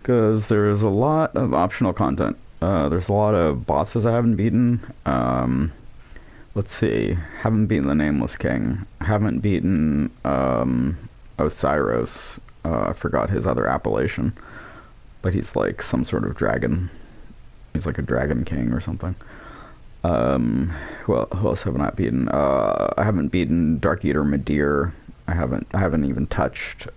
because there's a lot of optional content. There's a lot of bosses I haven't beaten. Let's see. Haven't beaten the Nameless King. Haven't beaten Osiris. I forgot his other appellation. But he's like some sort of dragon. He's like a dragon king or something. Well, who else have I not beaten? I haven't beaten Dark Eater Midir. I haven't even touched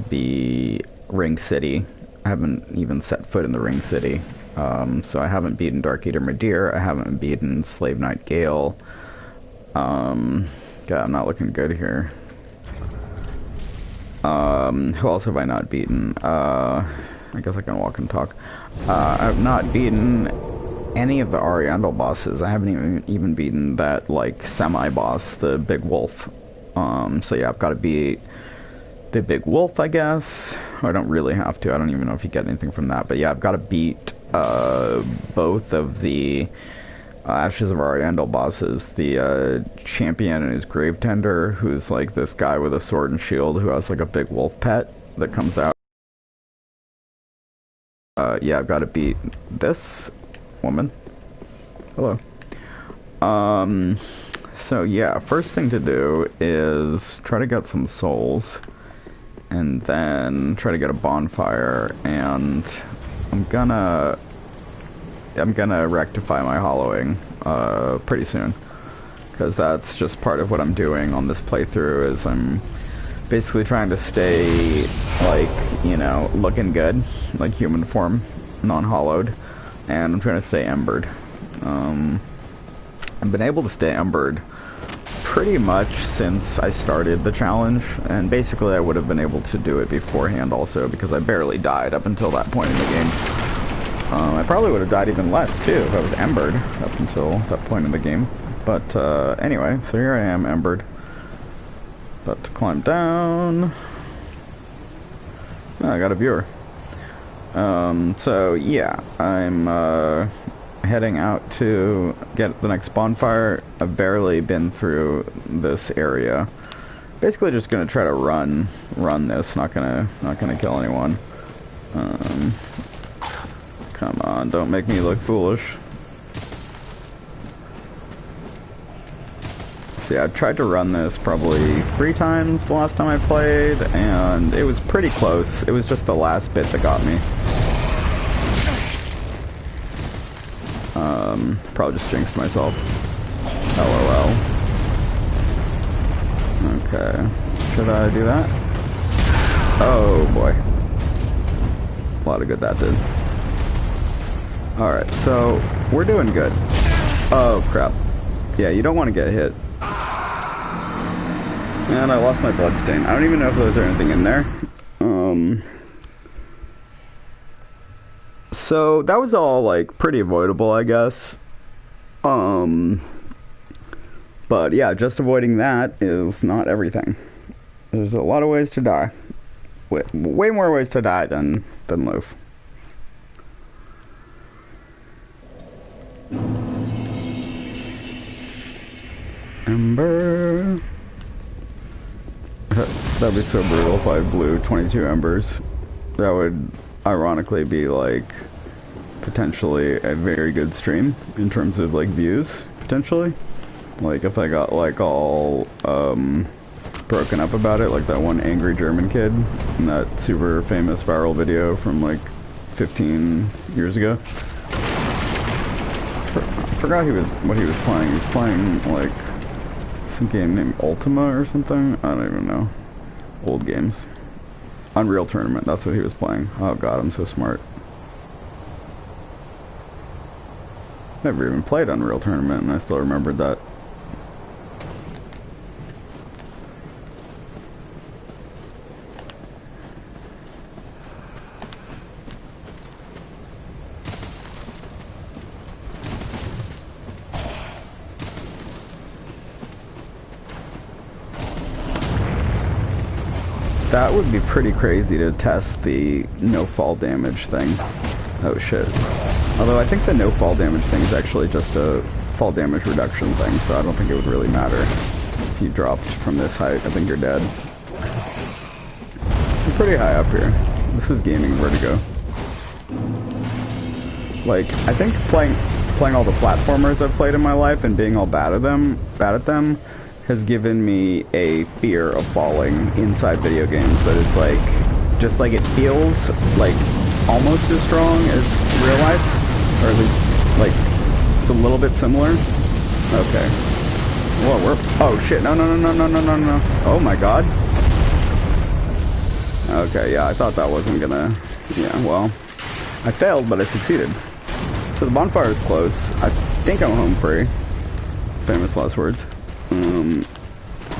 the Ring City. I haven't even set foot in the Ring City. So I haven't beaten Dark Eater Midir. I haven't beaten Slave Knight Gale. God, I'm not looking good here. Who else have I not beaten? I guess I can walk and talk. I've not beaten any of the Oriental bosses. I haven't even beaten that, like, semi-boss, the Big Wolf. So yeah, I've got to beat the Big Wolf, I guess. I don't really have to. I don't even know if you get anything from that. But yeah, I've got to beat both of the Ashes of Oriental bosses. The champion and his Grave Tender, who's like this guy with a sword and shield who has like a big wolf pet that comes out. Yeah, I've got to beat this woman. Hello. So yeah, first thing to do is try to get some souls, and then try to get a bonfire, and I'm gonna rectify my hollowing pretty soon, because that's just part of what I'm doing on this playthrough. Is I'm basically trying to stay, like, you know, looking good, like human form, non-hollowed, and I'm trying to stay embered. I've been able to stay embered pretty much since I started the challenge, and basically I would have been able to do it beforehand also, because I barely died up until that point in the game. I probably would have died even less too if I was embered up until that point in the game. But anyway, so here I am, embered. About to climb down. Oh, I got a viewer. So yeah, I'm heading out to get the next bonfire. I've barely been through this area. Basically just gonna try to run this, not gonna kill anyone. Come on, don't make me look foolish. So yeah, I tried to run this probably 3 times the last time I played, and it was pretty close. It was just the last bit that got me. Probably just jinxed myself. LOL. Okay. Should I do that? Oh boy. A lot of good that did. Alright, so we're doing good. Oh crap. Yeah, you don't want to get hit. And I lost my bloodstain. I don't even know if there's anything in there. So that was all like pretty avoidable, I guess. But yeah, just avoiding that is not everything. There's a lot of ways to die. Way more ways to die than live. Ember. That'd be so brutal if I blew 22 embers. That would ironically be like potentially a very good stream in terms of like views, potentially. Like if I got like all broken up about it, like that one angry German kid in that super famous viral video from like 15 years ago. I forgot what he was playing. He was playing like some game named Ultima or something. I don't even know. Old games. Unreal Tournament, that's what he was playing. Oh god, I'm so smart. Never even played Unreal Tournament and I still remembered that. That would be pretty crazy to test the no fall damage thing. Oh shit. Although I think the no fall damage thing is actually just a fall damage reduction thing, so I don't think it would really matter. If you dropped from this height, I think you're dead. I'm pretty high up here. This is gaming vertigo. Like, I think playing all the platformers I've played in my life and being all bad at them, has given me a fear of falling inside video games that is like, just like it feels like almost as strong as real life, or at least like it's a little bit similar. Okay. Whoa, oh shit! No! Oh my god. Okay, yeah, I thought that wasn't gonna. Yeah, well, I failed, but I succeeded. So the bonfire is close. I think I'm home free. Famous last words.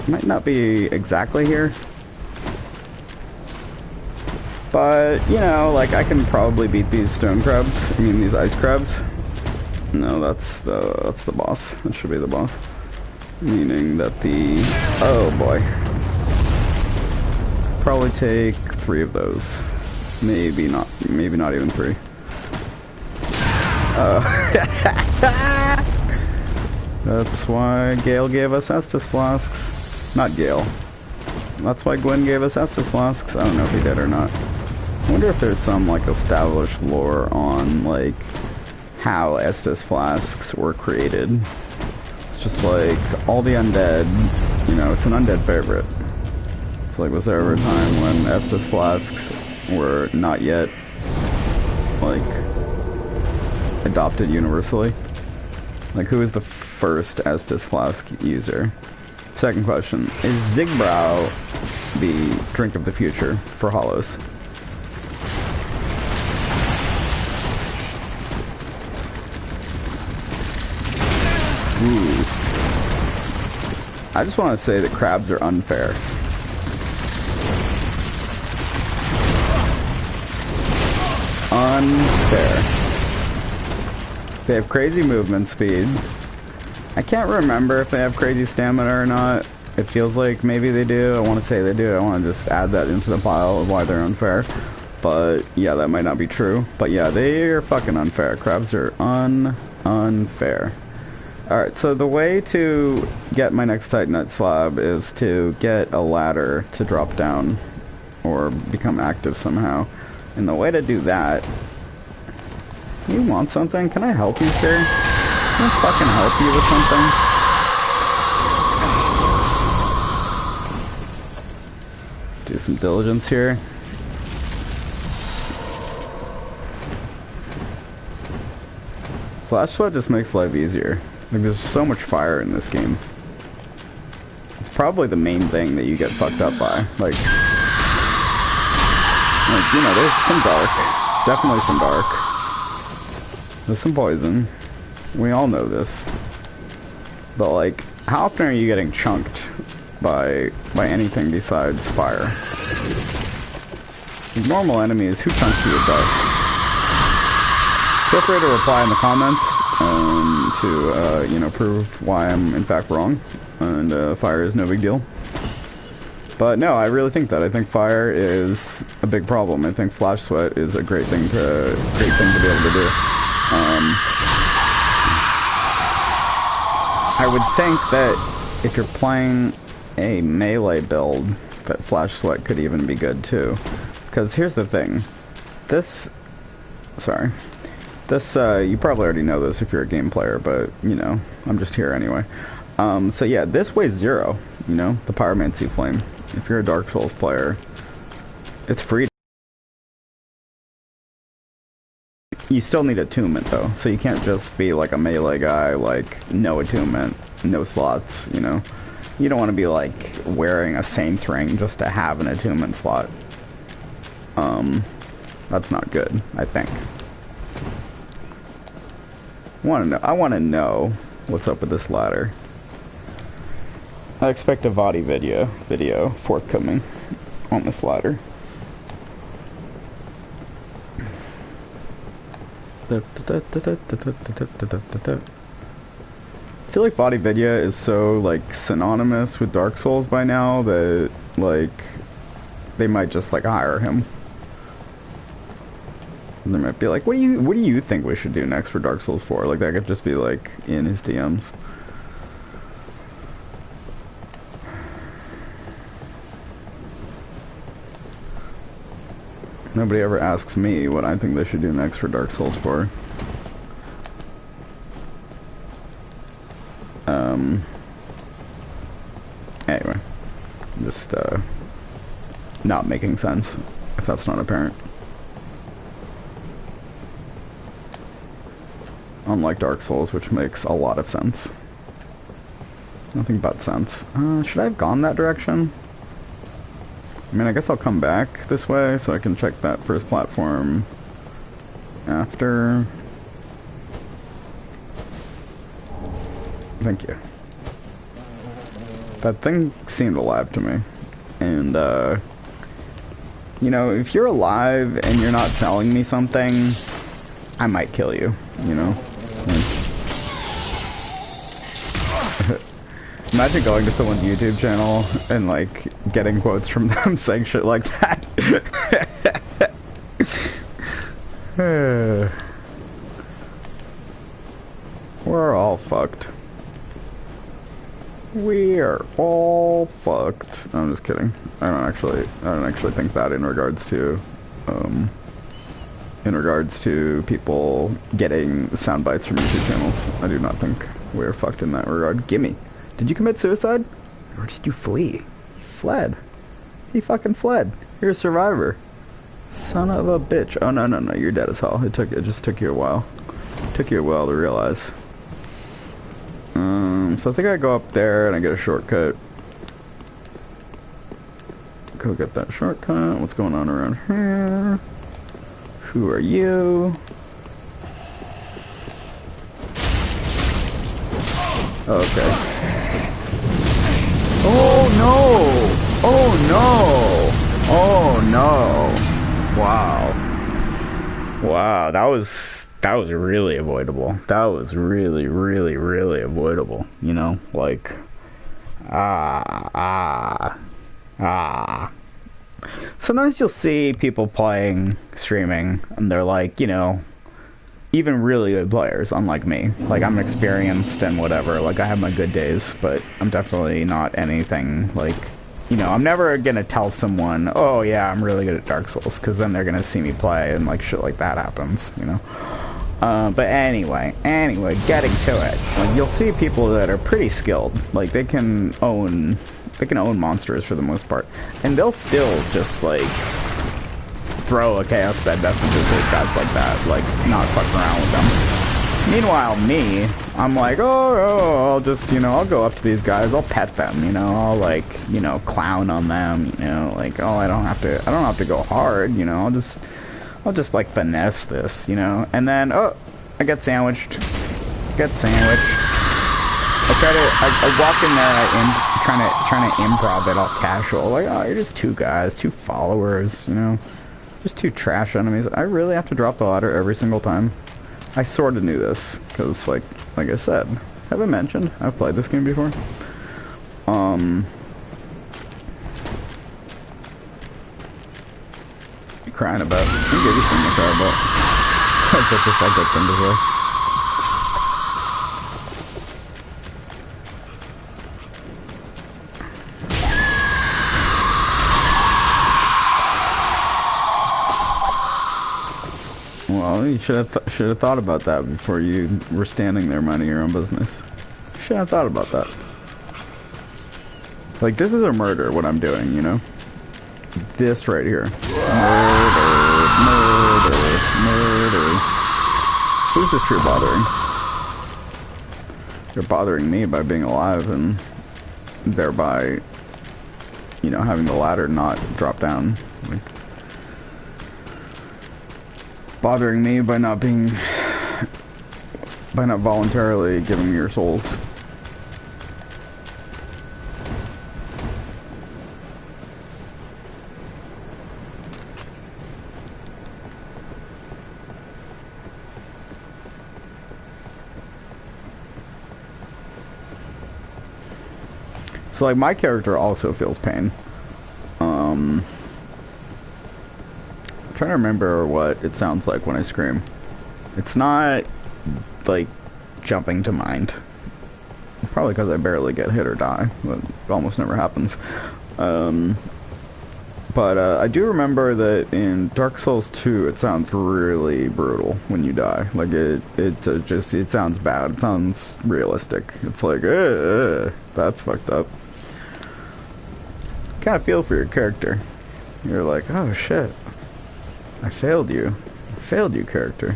Might not be exactly here. But, you know, like, I can probably beat these stone crabs. I mean, these ice crabs. No, that's the boss. That should be the boss. Meaning that the... Oh, boy. Probably take 3 of those. Maybe not even 3. That's why Gale gave us Estus flasks. Not Gale. That's why Gwen gave us Estus flasks. I don't know if he did or not. I wonder if there's some, like, established lore on, like, how Estus flasks were created. It's just like, all the undead, you know, it's an undead favorite. It's like, was there ever a time when Estus flasks were not yet, like, adopted universally? Like, who is the first Estus flask user? Second question, is Zigbrau the drink of the future for Hollows? Ooh. I just want to say that crabs are unfair. Unfair. They have crazy movement speed. I can't remember if they have crazy stamina or not. It feels like maybe they do. I want to say they do. I want to just add that into the pile of why they're unfair. But yeah, that might not be true. But yeah, they are fucking unfair. Crabs are unfair. Alright, so the way to get my next Titanite slab is to get a ladder to drop down or become active somehow. And the way to do that... You want something? Can I help you, sir? Can I fucking help you with something? Do some diligence here. Flash Sweat just makes life easier. Like, there's so much fire in this game. It's probably the main thing that you get fucked up by. Like, you know, there's some dark. There's definitely some dark. There's some poison. We all know this. But, like, how often are you getting chunked by anything besides fire? Like, normal enemies, who chunks you with dark? Feel free to reply in the comments to, you know, prove why I'm in fact wrong. And fire is no big deal. But no, I really think that. I think fire is a big problem. I think Flash Sweat is a great thing to be able to do. I would think that if you're playing a melee build, that Flash Sweat could even be good too. Because here's the thing. This, you probably already know this if you're a game player, but, you know, I'm just here anyway. So yeah, this weighs 0, you know, the Pyromancy Flame. If you're a Dark Souls player, it's free. You still need attunement though, so you can't just be like a melee guy, like, no attunement, no slots, you know. You don't want to be like wearing a Saint's Ring just to have an attunement slot. That's not good, I think. I want to know what's up with this ladder. I expect a VOD video forthcoming on this ladder. I feel like VOD video is so, like, synonymous with Dark Souls by now that, like, they might just, like, hire him. And they might be like, what do you think we should do next for Dark Souls 4? Like, that could just be, like, in his DMs. Nobody ever asks me what I think they should do next for Dark Souls 4. Anyway. Just, not making sense, if that's not apparent. Unlike Dark Souls, which makes a lot of sense. Nothing but sense. Should I have gone that direction? I mean, I guess I'll come back this way so I can check that first platform after. Thank you. That thing seemed alive to me. And, you know, if you're alive and you're not selling me something, I might kill you, you know? Imagine going to someone's YouTube channel and, like, getting quotes from them saying shit like that. We're all fucked. We're all fucked. I'm just kidding. I don't actually think that in regards to people getting sound bites from YouTube channels. I do not think we're fucked in that regard. Gimme. Did you commit suicide? Or did you flee? He fled. He fucking fled. You're a survivor. Son of a bitch. Oh, no, you're dead as hell. It just took you a while. It took you a while to realize. So I think I go up there and I get a shortcut. Go get that shortcut. What's going on around here? Who are you? Okay. Oh no! Oh no! Oh no! Wow. Wow, that was really avoidable. That was really avoidable, you know? Like, Sometimes you'll see people playing, streaming, and they're like, you know, even really good players, unlike me. Like, I'm experienced and whatever, like, I have my good days, but I'm definitely not anything, like, you know, I'm never gonna tell someone, oh yeah, I'm really good at Dark Souls, because then they're gonna see me play, and, like, shit like that happens, you know? But anyway, getting to it. Like, you'll see people that are pretty skilled, like, they can own monsters for the most part, and they'll still just, like, throw a Chaos Bed Messenger to guys like that, like, not fuck around with them. Meanwhile, me, I'm like, I'll just, you know, I'll go up to these guys, I'll pet them, you know, I'll, like, you know, clown on them, you know, like, oh, I don't have to go hard, you know, I'll just, like, finesse this, you know, and then, oh, I get sandwiched, I walk in there and trying to improv it all casual, like, oh, you're just two guys, two followers, you know, just two trash enemies. I really have to drop the ladder every single time. I sort of knew this, because, like I said, have I mentioned I've played this game before? You crying about? I gave you something to cry about. That's such a fucked up thing to say. Well, you should have thought about that before you were standing there minding your own business. You should have thought about that. Like, this is a murder, what I'm doing, you know? This right here. Murder. Who's this tree bothering? They're bothering me by being alive and thereby, you know, having the ladder not drop down. Like, bothering me by not voluntarily giving me your souls. So, like, my character also feels pain. I'm trying to remember what it sounds like when I scream. It's not, like, jumping to mind. Probably because I barely get hit or die, but it almost never happens. But I do remember that in Dark Souls 2, it sounds really brutal when you die. Like it sounds bad. It sounds realistic. It's like, that's fucked up. Kind of feel for your character. You're like, oh shit, I failed you. I failed you, character.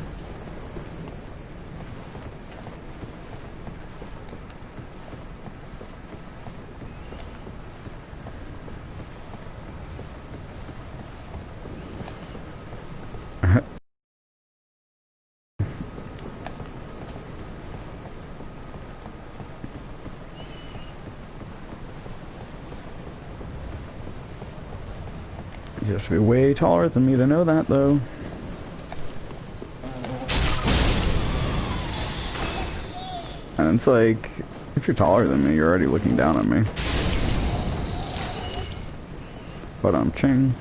You have to be way taller than me to know that, though. And it's like, if you're taller than me, you're already looking down on me. But I'm ching.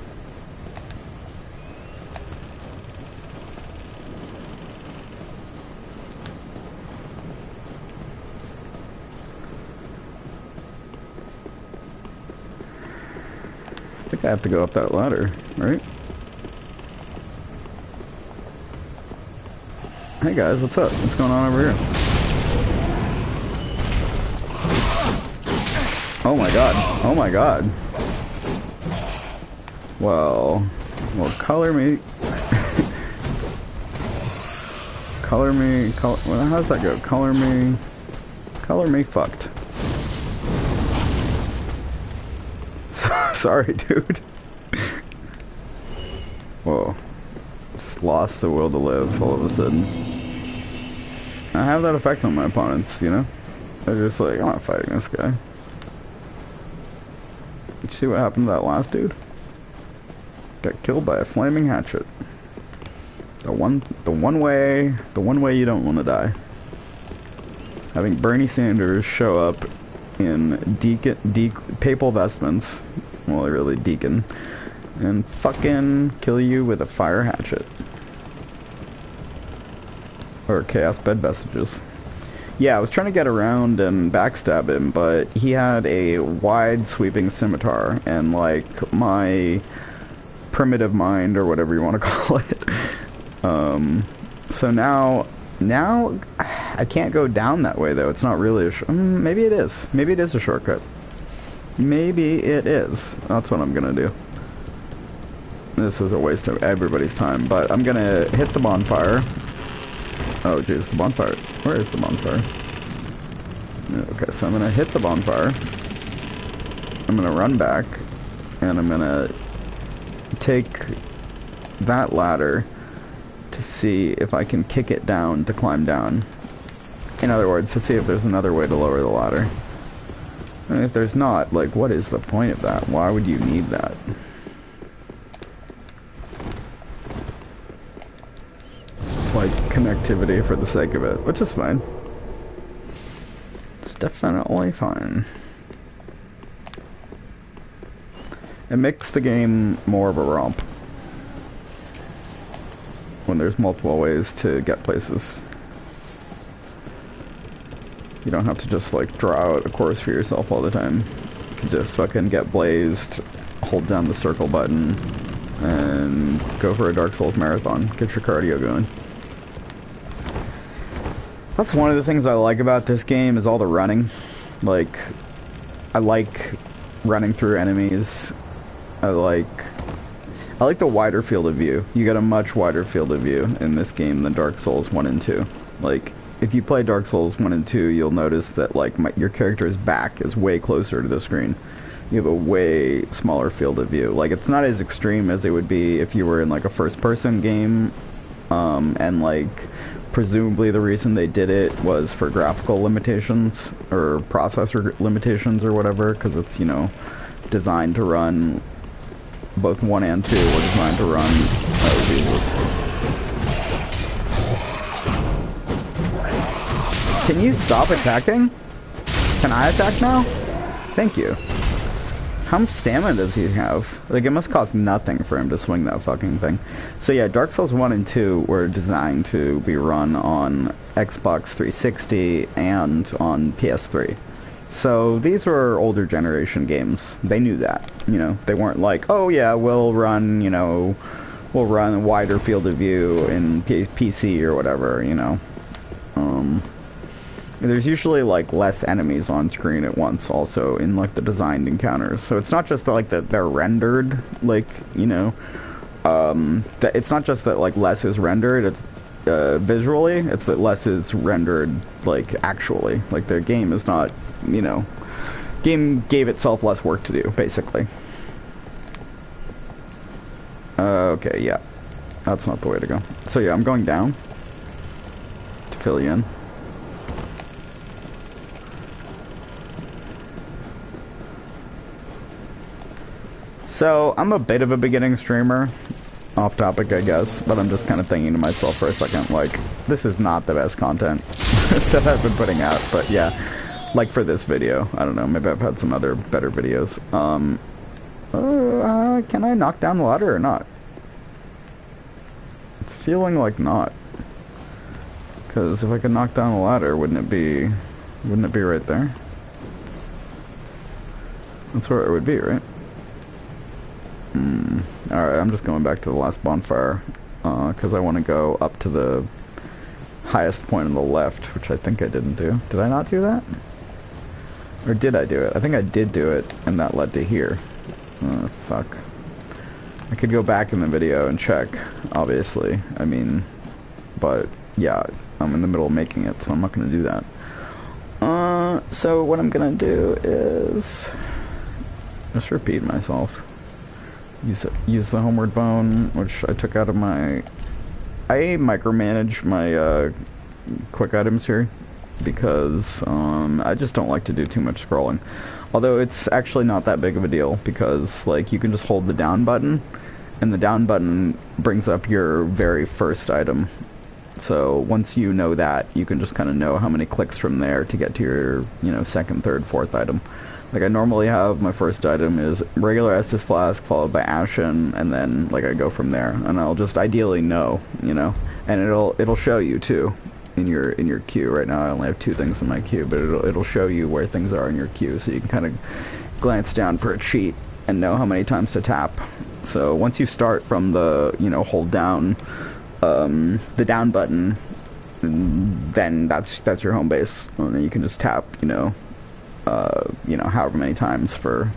I think I have to go up that ladder, right? Hey guys, what's up? What's going on over here? Oh my god. Oh my god. Well, color me. Color me. Well, how does that go? Color me fucked. Sorry, dude. Whoa. Just lost the will to live all of a sudden. I have that effect on my opponents, you know? They're just like, I'm not fighting this guy. Did you see what happened to that last dude? Got killed by a flaming hatchet. The one way you don't want to die. Having Bernie Sanders show up in papal vestments, well, really deacon, and fucking kill you with a fire hatchet. Or chaos bed vestiges. Yeah, I was trying to get around and backstab him, but he had a wide sweeping scimitar, and like my primitive mind, or whatever you want to call it. So now I can't go down that way though. It's not really a maybe it is. Maybe it is a shortcut. Maybe it is. That's what I'm gonna do. This is a waste of everybody's time, but I'm gonna hit the bonfire. Oh jeez, the bonfire. Where is the bonfire? Okay, so I'm gonna hit the bonfire. I'm gonna run back, and I'm gonna take that ladder to see if I can kick it down to climb down. In other words, to see if there's another way to lower the ladder. And if there's not, like, what is the point of that? Why would you need that? Just like connectivity for the sake of it, which is fine. It's definitely fine. It makes the game more of a romp when there's multiple ways to get places. You don't have to just like draw out a course for yourself all the time. You can just fucking get blazed, hold down the circle button, and go for a Dark Souls marathon. Get your cardio going. That's one of the things I like about this game is all the running. Like, I like running through enemies. I like the wider field of view. You get a much wider field of view in this game than Dark Souls 1 and 2. Like, if you play Dark Souls 1 and 2, you'll notice that like your character's back is way closer to the screen. You have a way smaller field of view. Like, it's not as extreme as it would be if you were in like a first-person game, and like presumably the reason they did it was for graphical limitations or processor limitations or whatever, because it's, you know, designed to run. Both 1 and 2 were designed to run. Oh Jesus. Can you stop attacking? Can I attack now? Thank you. How much stamina does he have? Like, it must cost nothing for him to swing that fucking thing. So yeah, Dark Souls 1 and 2 were designed to be run on Xbox 360 and on PS3. So these were older generation games. They knew that, you know. They weren't like, oh yeah, we'll run, you know, we'll run a wider field of view in PC or whatever, you know. There's usually like less enemies on screen at once also in like the designed encounters. So it's not just that, like that they're rendered, like, you know, that it's not just that like less is rendered, it's visually, it's that less is rendered like actually. Like their game is not, you know, game gave itself less work to do, basically. Okay, yeah. That's not the way to go. So yeah, I'm going down to fill you in. So, I'm a bit of a beginning streamer. Off topic, I guess, but I'm just kind of thinking to myself for a second, like, this is not the best content that I've been putting out, but yeah, like for this video, I don't know, maybe I've had some other better videos. Can I knock down the ladder or not? It's feeling like not. Because if I could knock down the ladder, wouldn't it be right there? That's where it would be, right? Alright, I'm just going back to the last bonfire, because I want to go up to the highest point on the left, which I think I didn't do. Did I not do that? Or did I do it? I think I did do it, and that led to here. Oh, fuck. I could go back in the video and check, obviously. I mean, but, yeah, I'm in the middle of making it, so I'm not going to do that. So what I'm going to do is just repeat myself. Use the homeward bone, which I took out of my... I micromanage my quick items here because I just don't like to do too much scrolling. Although it's actually not that big of a deal because like you can just hold the down button and the down button brings up your very first item. So once you know that, you can just kind of know how many clicks from there to get to your, you know, second, third, fourth item. Like I normally have my first item is regular Estus Flask followed by Ashen, and then like I go from there, and I'll just ideally know, you know, and it'll show you too in your queue. Right now I only have 2 things in my queue, but it'll show you where things are in your queue, so you can kind of glance down for a cheat and know how many times to tap. So once you start from the, you know, hold down the down button, then that's your home base, and then you can just tap, you know, however many times for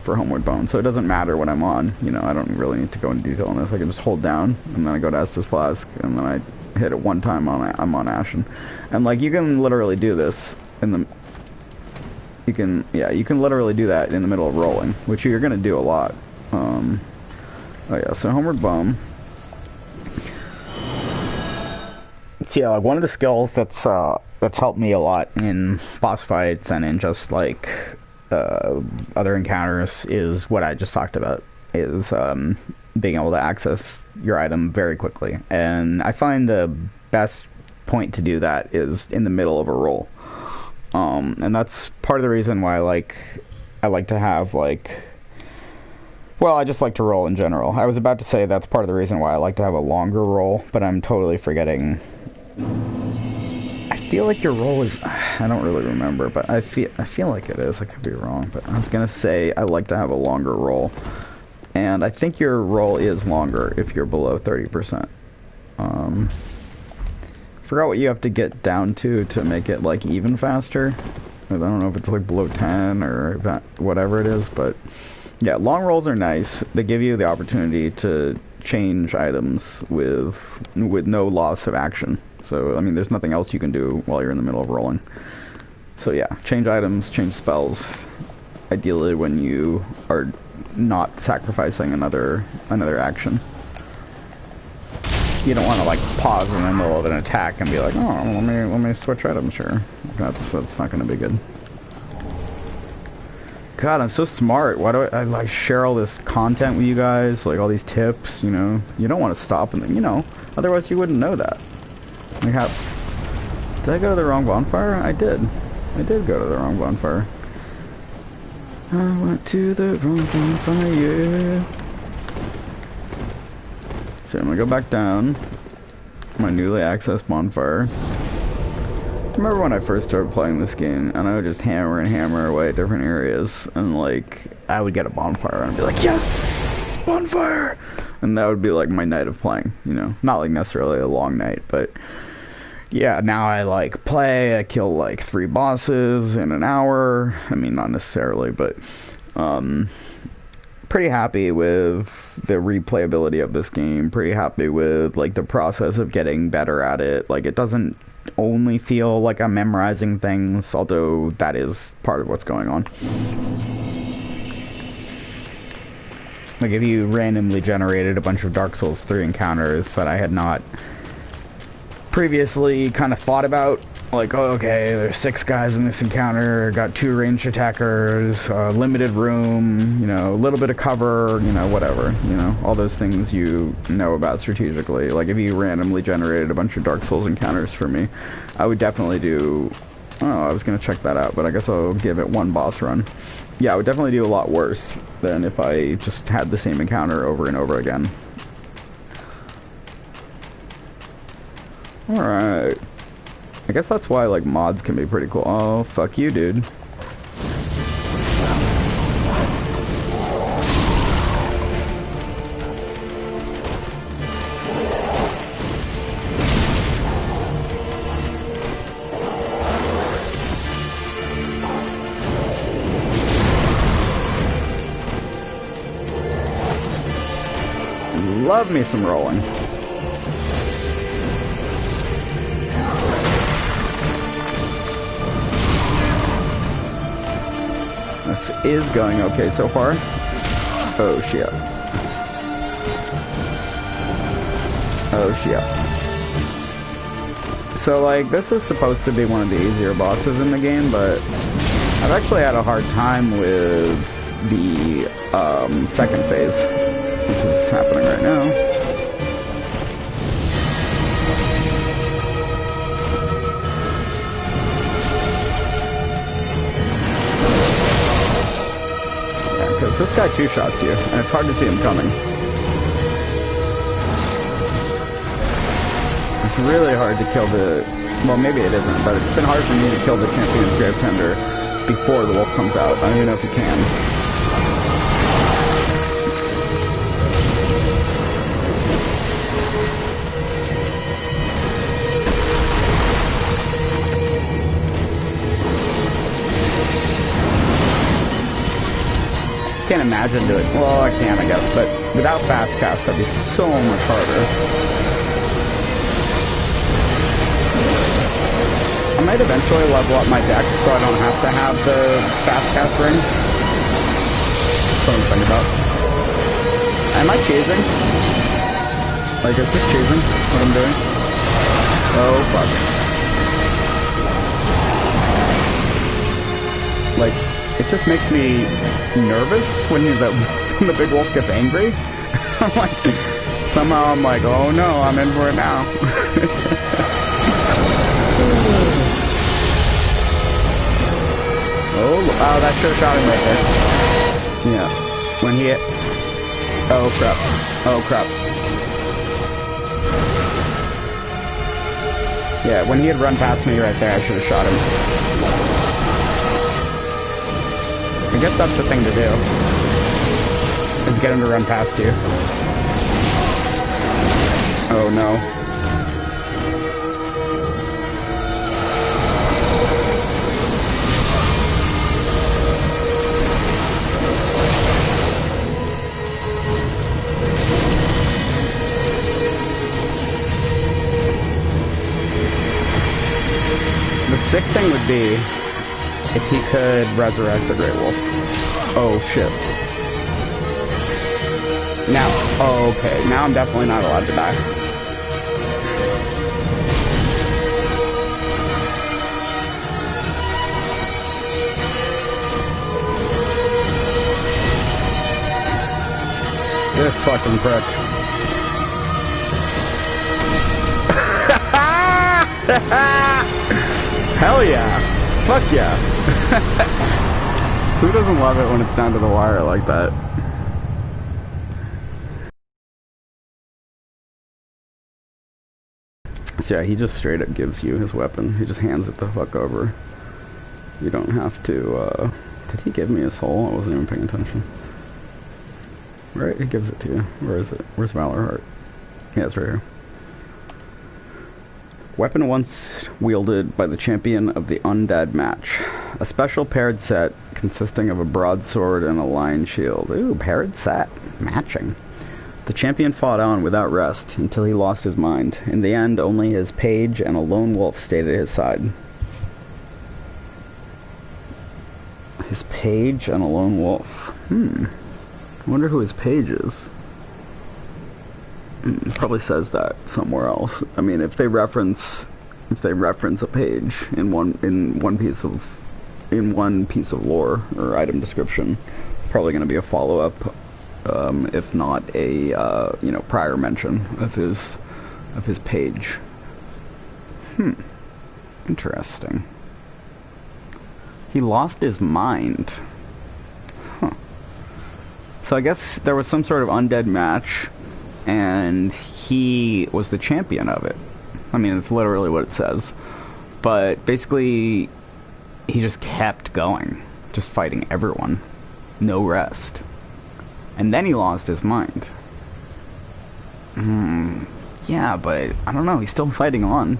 Homeward Bone. So it doesn't matter what I'm on, you know, I don't really need to go into detail on this. I can just hold down, and then I go to Estus Flask, and then I hit it one time I'm on Ashen. And like, you can literally do this in the... You can literally do that in the middle of rolling, which you're gonna do a lot. Oh yeah, so Homeward Bone. So yeah, like one of the skills that's helped me a lot in boss fights and in just like other encounters is what I just talked about, is being able to access your item very quickly. And I find the best point to do that is in the middle of a roll. And that's part of the reason why I like to have like... Well, I just like to roll in general. I was about to say that's part of the reason why I like to have a longer roll, but I'm totally forgetting... I feel like your roll is... I don't really remember, but I feel like it is. I could be wrong, but I was gonna say I like to have a longer roll. And I think your roll is longer if you're below 30%. Forgot what you have to get down to make it like even faster. I don't know if it's like below 10 or whatever it is, but yeah, long rolls are nice. They give you the opportunity to change items with no loss of action. So I mean, there's nothing else you can do while you're in the middle of rolling. So yeah, change items, change spells. Ideally when you are not sacrificing another action. You don't want to like pause in the middle of an attack and be like, oh, let me switch items. Sure, that's not going to be good. God, I'm so smart. Why do I like share all this content with you guys? Like all these tips, you know. You don't want to stop and, you know, otherwise you wouldn't know that. Like how... Did I go to the wrong bonfire? I did. I did go to the wrong bonfire. I went to the wrong bonfire, yeah. So I'm gonna go back down my newly accessed bonfire, remember when I first started playing this game, and I would just hammer and hammer away at different areas, and like I would get a bonfire and I'd be like, yes, bonfire, and that would be like my night of playing. You know, not like necessarily a long night, but yeah. Now I like play. I kill like 3 bosses in an hour. I mean, not necessarily, but pretty happy with the replayability of this game. Pretty happy with like the process of getting better at it. Like it doesn't only feel like I'm memorizing things, although that is part of what's going on. Like if you randomly generated a bunch of Dark Souls 3 encounters that I had not previously kind of thought about, like, oh, okay, there's 6 guys in this encounter, got 2 ranged attackers, limited room, you know, a little bit of cover, you know, whatever, you know, all those things you know about strategically. Like, if you randomly generated a bunch of Dark Souls encounters for me, I would definitely do... Oh, I was going to check that out, but I guess I'll give it 1 boss run. Yeah, I would definitely do a lot worse than if I just had the same encounter over and over again. Alright. I guess that's why, like, mods can be pretty cool. Oh, fuck you, dude. Love me some rolling. This is going okay so far. Oh shit. Oh shit. So like, this is supposed to be one of the easier bosses in the game, but I've actually had a hard time with the second phase, which is happening right now. Because this guy 2-shots you, and it's hard to see him coming. It's really hard to kill the... Well, maybe it isn't, but it's been hard for me to kill the Champion's Gravetender before the wolf comes out. I don't even know if you can. Can't imagine doing... Well, I can, I guess, but without fast cast, that'd be so much harder. I might eventually level up my deck so I don't have to have the fast cast ring. That's what I'm thinking about. Am I cheesing? Like, is this cheesing what I'm doing? Oh, fuck. Like, it just makes me nervous when when the big wolf gets angry. I'm like, somehow I'm like, oh no, I'm in for it now. Oh, that should have shot him right there. Yeah, when he hit. Oh crap. Oh crap. Yeah, when he had run past me right there, I should have shot him. I guess that's the thing to do, is get him to run past you. Oh no. The sick thing would be if he could resurrect the Great Wolf. Oh shit. Now, oh, okay, now I'm definitely not allowed to die. This fucking prick. Hell yeah. Fuck yeah. Who doesn't love it when it's down to the wire like that? So yeah, he just straight up gives you his weapon. He just hands it the fuck over. You don't have to, did he give me a soul? I wasn't even paying attention. Right, he gives it to you. Where is it? Where's Valorheart? Yeah, it's right here. Weapon once wielded by the champion of the Undead match. A special paired set consisting of a broadsword and a lion shield. Ooh, paired set. Matching. The champion fought on without rest until he lost his mind. In the end, only his page and a lone wolf stayed at his side. His page and a lone wolf. I wonder who his page is. It probably says that somewhere else. I mean, if they reference a page in one piece of lore or item description, it's probably going to be a follow-up, if not a prior mention of his page. Interesting. He lost his mind. Huh. So I guess there was some sort of undead match, and he was the champion of it. I mean, it's literally what it says. But basically, he just kept going, just fighting everyone. No rest. And then he lost his mind. Yeah, but I don't know, he's still fighting on.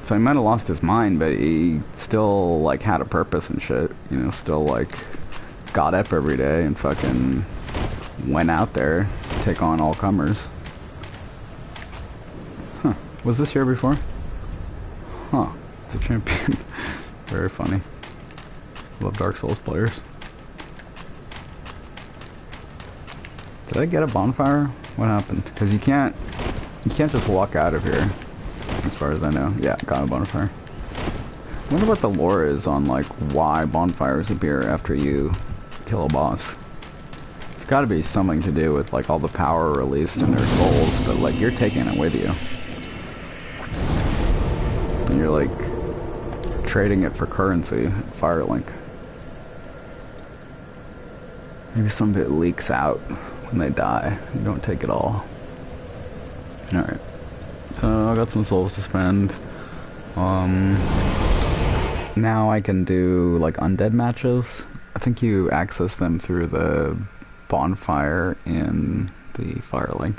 So he might have lost his mind, but he still, like, had a purpose and shit. You know, still, like, got up every day and fucking went out there to take on all comers. Huh. Was this here before? Huh. It's a champion. Very funny. Love Dark Souls players. Did I get a bonfire? What happened? Because you can't just walk out of here, as far as I know. Yeah, got a bonfire. I wonder what the lore is on, like, why bonfires appear after you kill a boss. It's gotta be something to do with, like, all the power released in their souls, but, like, you're taking it with you. And you're, like, trading it for currency at Firelink. Maybe some of it leaks out when they die. You don't take it all. Alright. So I got some souls to spend. Now I can do like undead matches. I think you access them through the bonfire in the Firelink.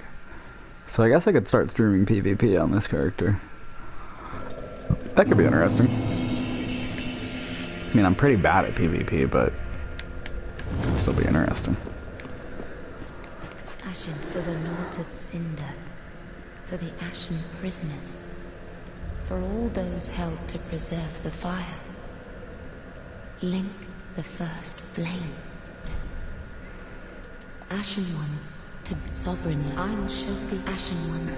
So I guess I could start streaming PvP on this character. That could be interesting. I mean, I'm pretty bad at PvP, but it could still be interesting. Ashen for the Lords of Cinder, for the Ashen prisoners, for all those held to preserve the fire. Link the first flame. Ashen One, to sovereign, I will show the Ashen One.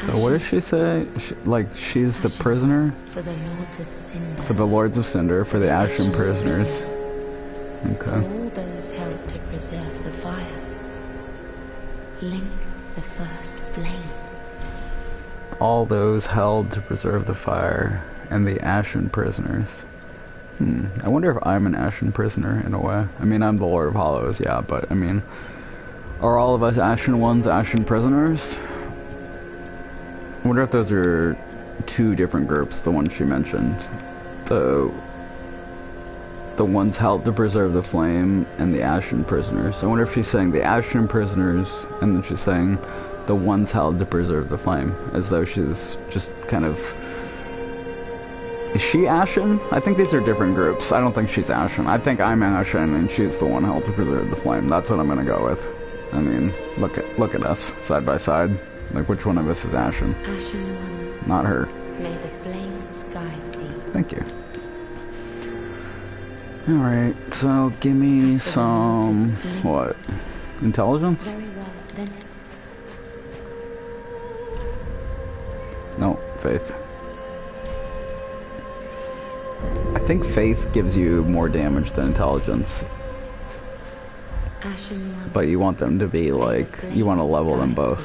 So what does she say? She's the prisoner? For the Lords of Cinder. For the Lords of Cinder, for the Ashen prisoners. Okay. For all those held to preserve the fire. Link the first flame. All those held to preserve the fire and the Ashen prisoners. I wonder if I'm an Ashen prisoner in a way. I mean, I'm the Lord of Hollows, yeah, but I mean, are all of us Ashen ones Ashen prisoners? I wonder if those are two different groups, the ones she mentioned. The ones held to preserve the flame and the Ashen prisoners. I wonder if she's saying the Ashen prisoners and then she's saying the ones held to preserve the flame, as though she's just kind of... Is she Ashen? I think these are different groups. I don't think she's Ashen. I think I'm Ashen and she's the one held to preserve the flame. That's what I'm gonna go with. I mean, look at us, side by side. Like, which one of us is Ashen? Ashen One. Not her. May the flames guide thee. Thank you. Alright, so give me some... what? Intelligence? Very well, then. No, faith. I think faith gives you more damage than intelligence. Ashen One. But you want them to be like... you want to level them both.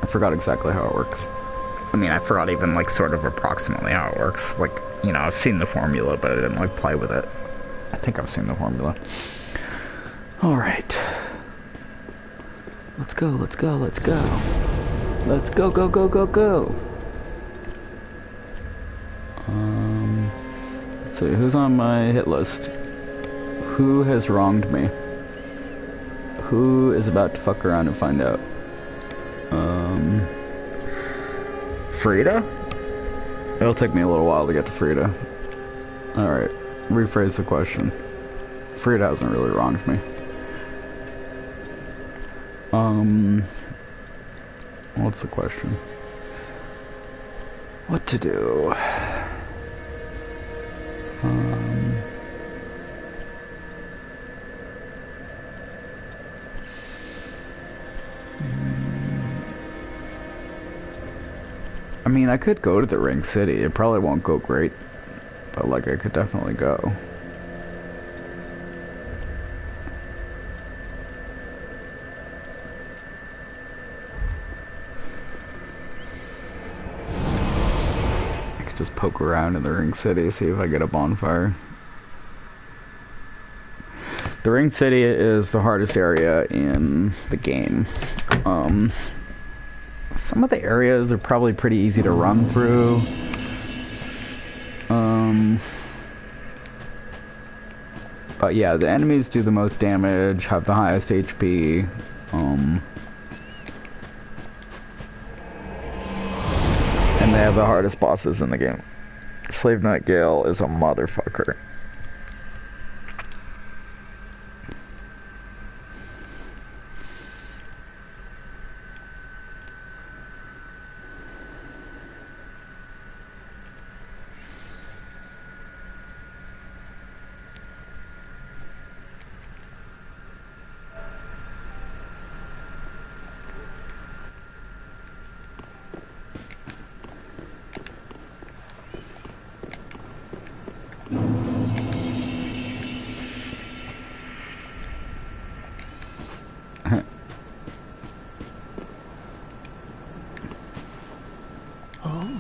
I forgot exactly how it works. I mean, I forgot even, like, sort of approximately how it works. Like, you know, I've seen the formula, but I didn't, like, play with it. I think I've seen the formula. Alright. Let's go, let's go, let's go. Let's go, go, go, go, go. Let's see, who's on my hit list? Who has wronged me? Who is about to fuck around and find out? Frida? It'll take me a little while to get to Frida. Alright, rephrase the question. Frida hasn't really wronged me. What's the question? What to do? I mean, I could go to the Ring City. It probably won't go great, but like, I could definitely go. I could just poke around in the Ring City, see if I get a bonfire. The Ring City is the hardest area in the game. Some of the areas are probably pretty easy to run through. But yeah, the enemies do the most damage, have the highest HP. And they have the hardest bosses in the game. Slave Knight Gale is a motherfucker.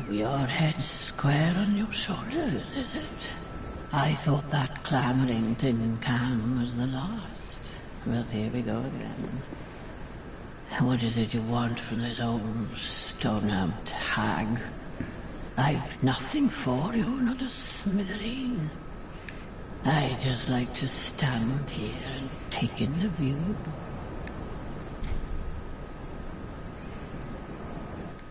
Your head's square on your shoulders, is it? I thought that clamoring tin can was the last. Well, here we go again. What is it you want from this old stone-humped hag? I've nothing for you, not a smithereen. I just like to stand here and take in the view.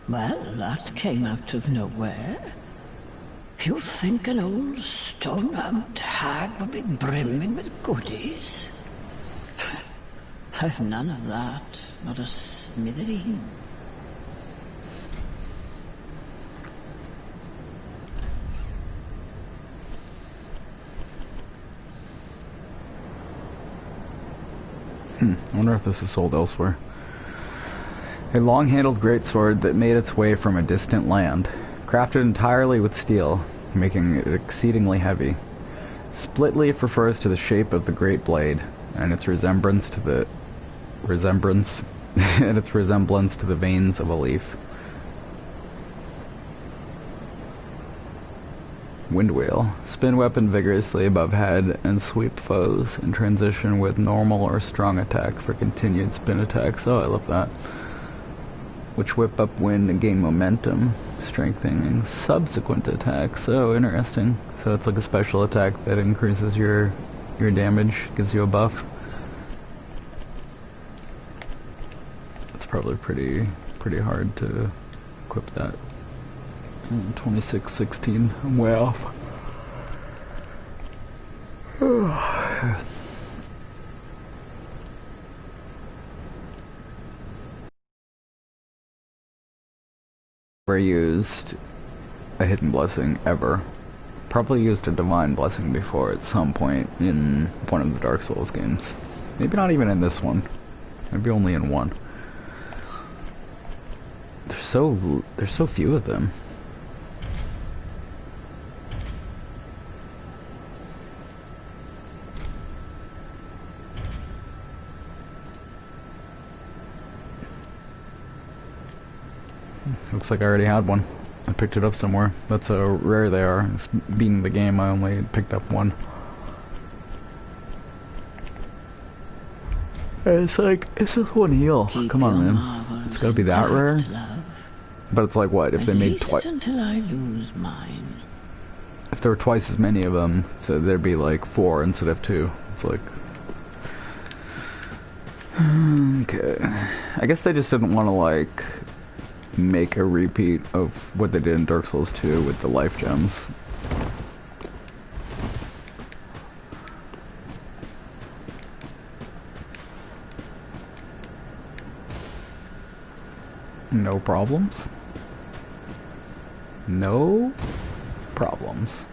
Well, that came out of nowhere. You think an old stone-humped hag would be brimming with goodies? I've none of that, not a smithereen. I wonder if this is sold elsewhere. A long-handled greatsword that made its way from a distant land, crafted entirely with steel, making it exceedingly heavy. Split leaf refers to the shape of the great blade, and its resemblance to the veins of a leaf. Windwheel. Spin weapon vigorously above head and sweep foes in transition with normal or strong attack for continued spin attacks. Oh, I love that. Which whip up wind and gain momentum, strengthening subsequent attacks. Oh, interesting. So it's like a special attack that increases your damage, gives you a buff. It's probably pretty hard to equip that. 2616. I'm way off. Never used a hidden blessing ever. Probably used a divine blessing before at some point in one of the Dark Souls games. Maybe not even in this one. Maybe only in one. There's so few of them. Looks like I already had one. I picked it up somewhere. That's how rare they are. It's beating the game, I only picked up one. And it's like, it's just one heal. Come on, man. It's gotta be that rare? But it's like, what, if At they made least twice... until I lose mine. If there were twice as many of them, so there'd be like 4 instead of 2. It's like... Okay. I guess they just didn't want to, like, make a repeat of what they did in Dark Souls 2 with the life gems. No problems. No problems.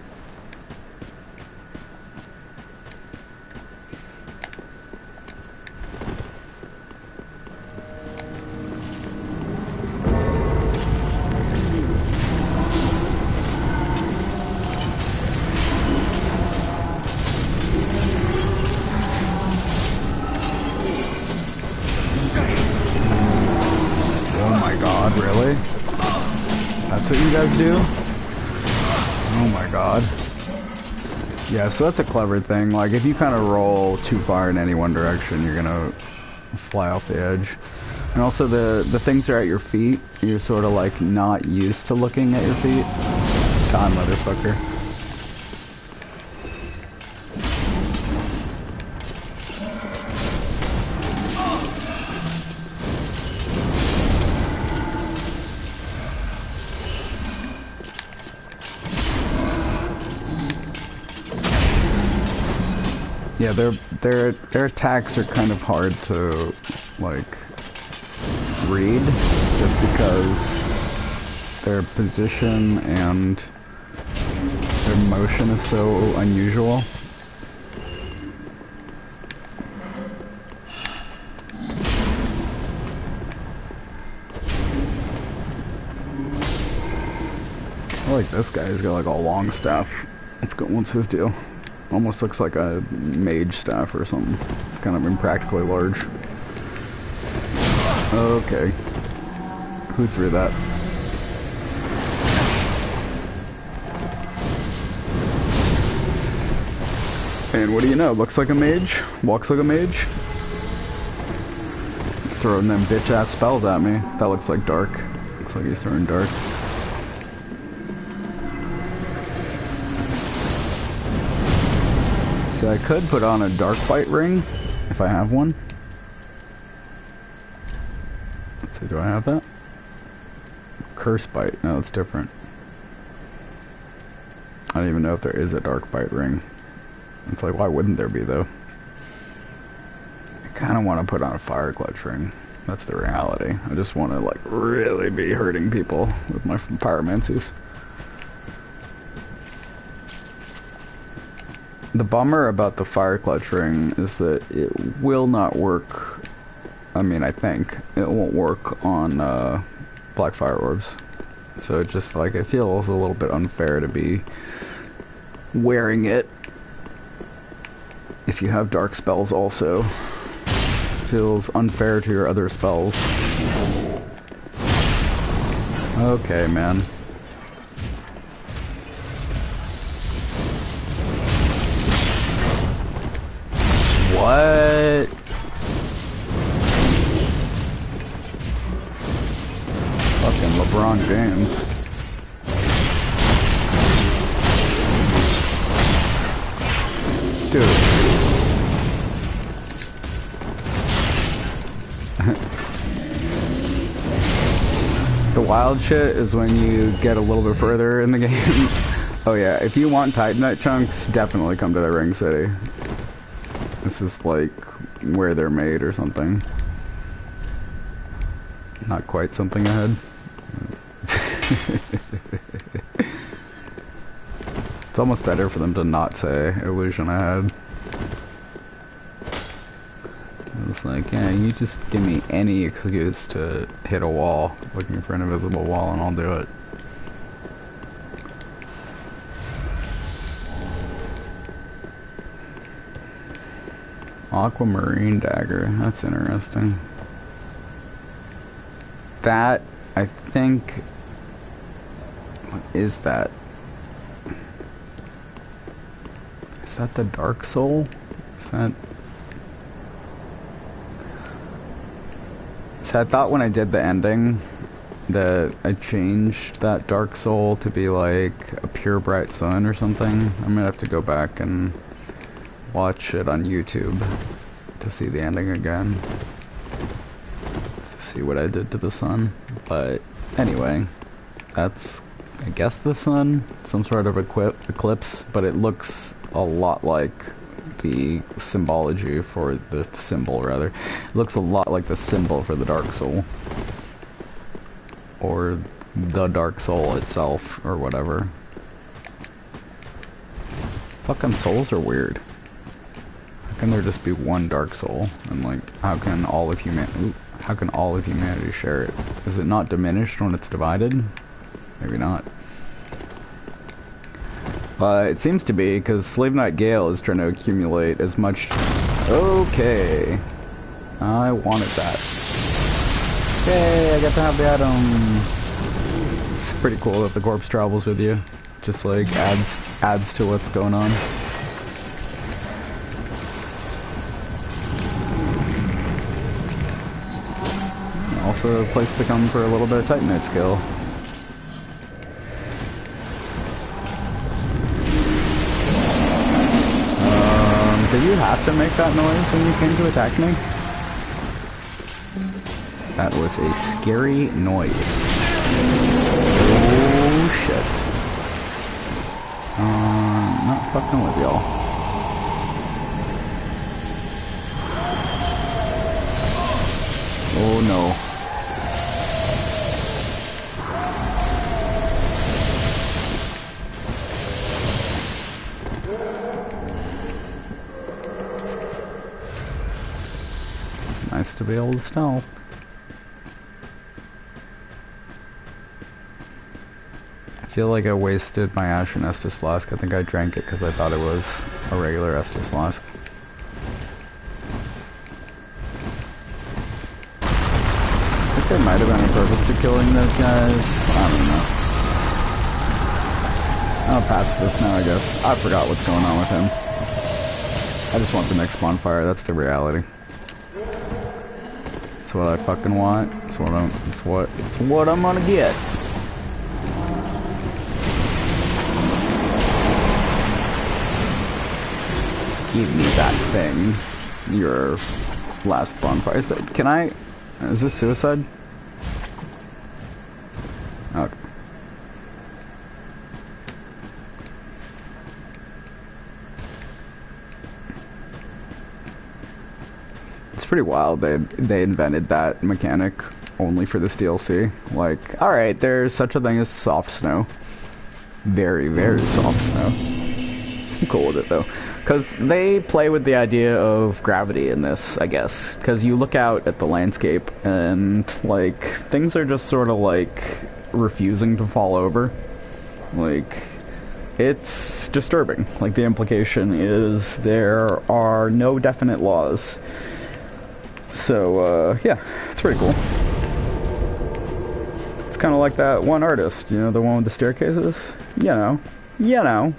Really? That's what you guys do? Oh my god. Yeah, so that's a clever thing. Like, if you kind of roll too far in any one direction, you're gonna fly off the edge. And also, the things that are at your feet, you're sort of like not used to looking at your feet. God, motherfucker. Yeah, their attacks are kind of hard to, like, read, just because their position and their motion is so unusual. I like this guy, he's got like a long staff. What's his deal? Almost looks like a mage staff or something. It's kind of impractically large. Okay. Who threw that? And what do you know? Looks like a mage. Walks like a mage. Throwing them bitch-ass spells at me. That looks like dark. Looks like he's throwing dark. So I could put on a dark bite ring, if I have one. Let's see, do I have that? Curse bite, no, it's different. I don't even know if there is a dark bite ring. It's like, why wouldn't there be, though? I kind of want to put on a fire clutch ring. That's the reality. I just want to, like, really be hurting people with my pyromancies. The bummer about the fire clutch ring is that it will not work. I mean, I think it won't work on black fire orbs. So it just, like, it feels a little bit unfair to be wearing it if you have dark spells also. It feels unfair to your other spells. Okay, man. What? Fucking LeBron James. Dude. The wild shit is when you get a little bit further in the game. Oh yeah, if you want Titanite chunks, definitely come to the Ring City. This is like where they're made or something. Not quite something ahead. It's almost better for them to not say illusion ahead. It's like, yeah, you just give me any excuse to hit a wall, looking for an invisible wall, and I'll do it. Aquamarine dagger, that's interesting. That, I think, what is that? Is that the Dark Soul? Is that... So I thought when I did the ending, that I changed that Dark Soul to be like a pure bright sun or something. I'm gonna have to go back and watch it on YouTube to see the ending again. To see what I did to the sun. But anyway, that's, I guess, the sun. Some sort of eclipse, but it looks a lot like the symbology for the symbol, rather. It looks a lot like the symbol for the Dark Soul. Or the Dark Soul itself, or whatever. Fucking souls are weird. How can there just be one Dark Soul? And like, how can all of humanity share it? Is it not diminished when it's divided? Maybe not. It seems to be, because Slave Knight Gale is trying to accumulate as much... Okay. I wanted that. Yay, I got to have the item. It's pretty cool that the corpse travels with you. Just like adds to what's going on. Also a place to come for a little bit of Titanite skill. Did you have to make that noise when you came to attack me? That was a scary noise. Oh shit. Not fucking with y'all. Oh no. It's nice to be able to stealth. I feel like I wasted my Ashen Estus Flask. I think I drank it because I thought it was a regular Estus Flask. I think there might have been a purpose to killing those guys. I don't know. I'm a pacifist now, I guess. I forgot what's going on with him. I just want the next bonfire. That's the reality. That's what I fucking want. It's what I'm gonna get. Give me that thing. Your last bonfire. Is this suicide? Okay. It's pretty wild they invented that mechanic only for this DLC. Like, alright, there's such a thing as soft snow. Very, very soft snow. I'm cool with it though. Because they play with the idea of gravity in this, I guess. Because you look out at the landscape and, like, things are just sort of, like, refusing to fall over. Like, it's disturbing. Like, the implication is there are no definite laws. So, yeah, it's pretty cool. It's kind of like that one artist, you know, the one with the staircases? You know.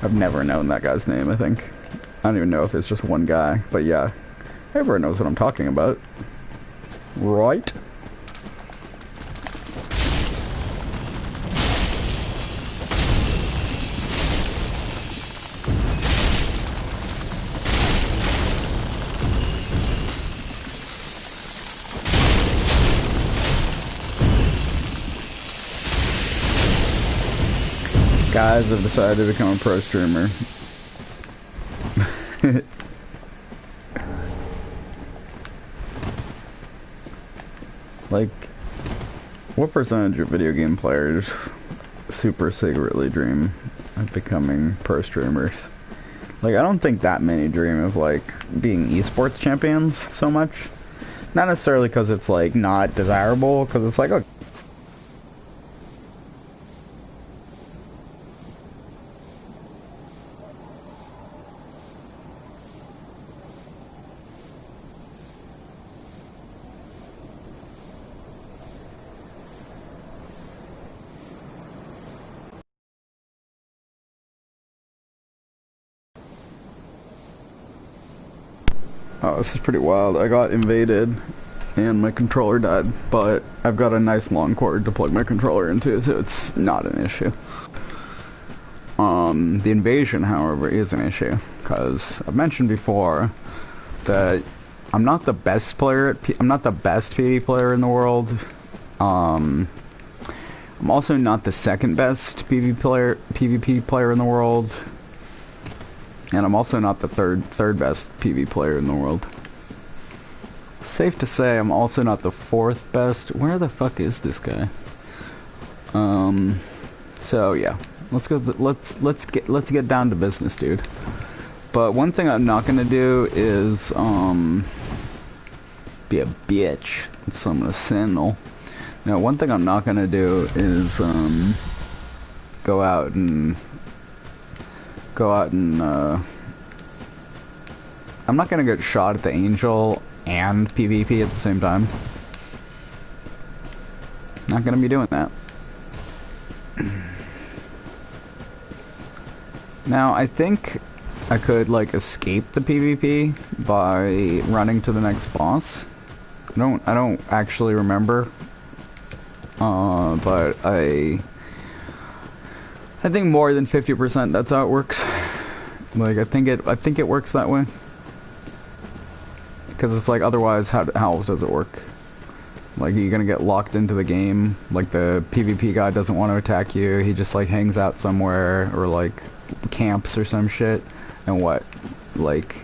I've never known that guy's name, I think. I don't even know if it's just one guy, but yeah. Everyone knows what I'm talking about. Right? Guys have decided to become a pro streamer. Like, what percentage of video game players super secretly dream of becoming pro streamers? Like, I don't think that many dream of, like, being esports champions so much. Not necessarily because it's, like, not desirable, because it's like, oh, oh, this is pretty wild. I got invaded and my controller died, but I've got a nice long cord to plug my controller into, so it's not an issue. The invasion, however, is an issue, because I've mentioned before that I'm not the best player I'm not the best PvP player in the world. I'm also not the second best PvP player in the world. And I'm also not the third best PvP player in the world. Safe to say I'm also not the fourth best. Where the fuck is this guy? So yeah. Let's go let's get down to business, dude. But one thing I'm not gonna do is be a bitch. So I'm gonna signal. Now one thing I'm not gonna do is go out and I'm not gonna get shot at the Angel and PvP at the same time. Not gonna be doing that. Now I think I could like escape the PvP by running to the next boss. I don't actually remember. But I think more than 50% that's how it works. Like I think it works that way. Cuz it's like otherwise how else does it work? Like you're going to get locked into the game, like the PvP guy doesn't want to attack you. He just like hangs out somewhere or like camps or some shit, and what, like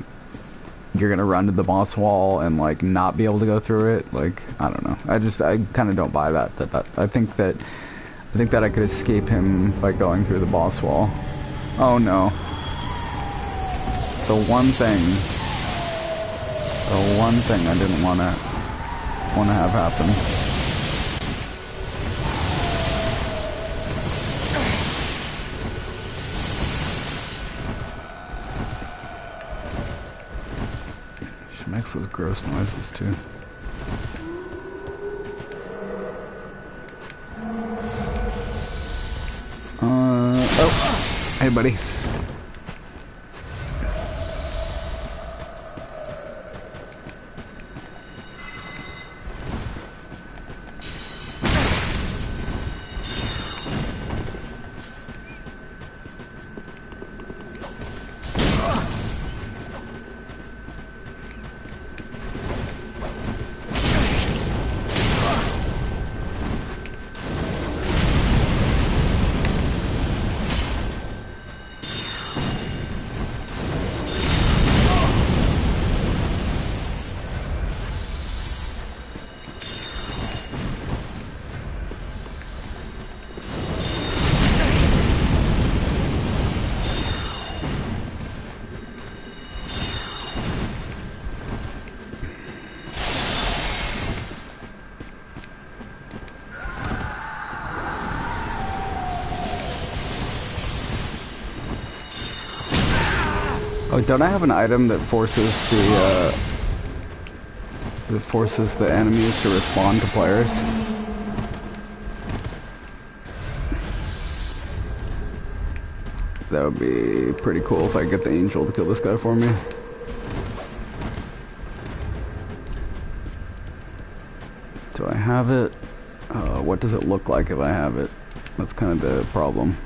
you're gonna run to the boss wall and like not be able to go through it. Like I don't know, I kind of don't buy that. I think that I could escape him by going through the boss wall. Oh no, the one thing I didn't want to have happen. Makes those gross noises too. Oh, hey buddy. Oh, don't I have an item that forces the enemies to respond to players? That would be pretty cool if I get the Angel to kill this guy for me. Do I have it? What does it look like if I have it? That's kind of the problem.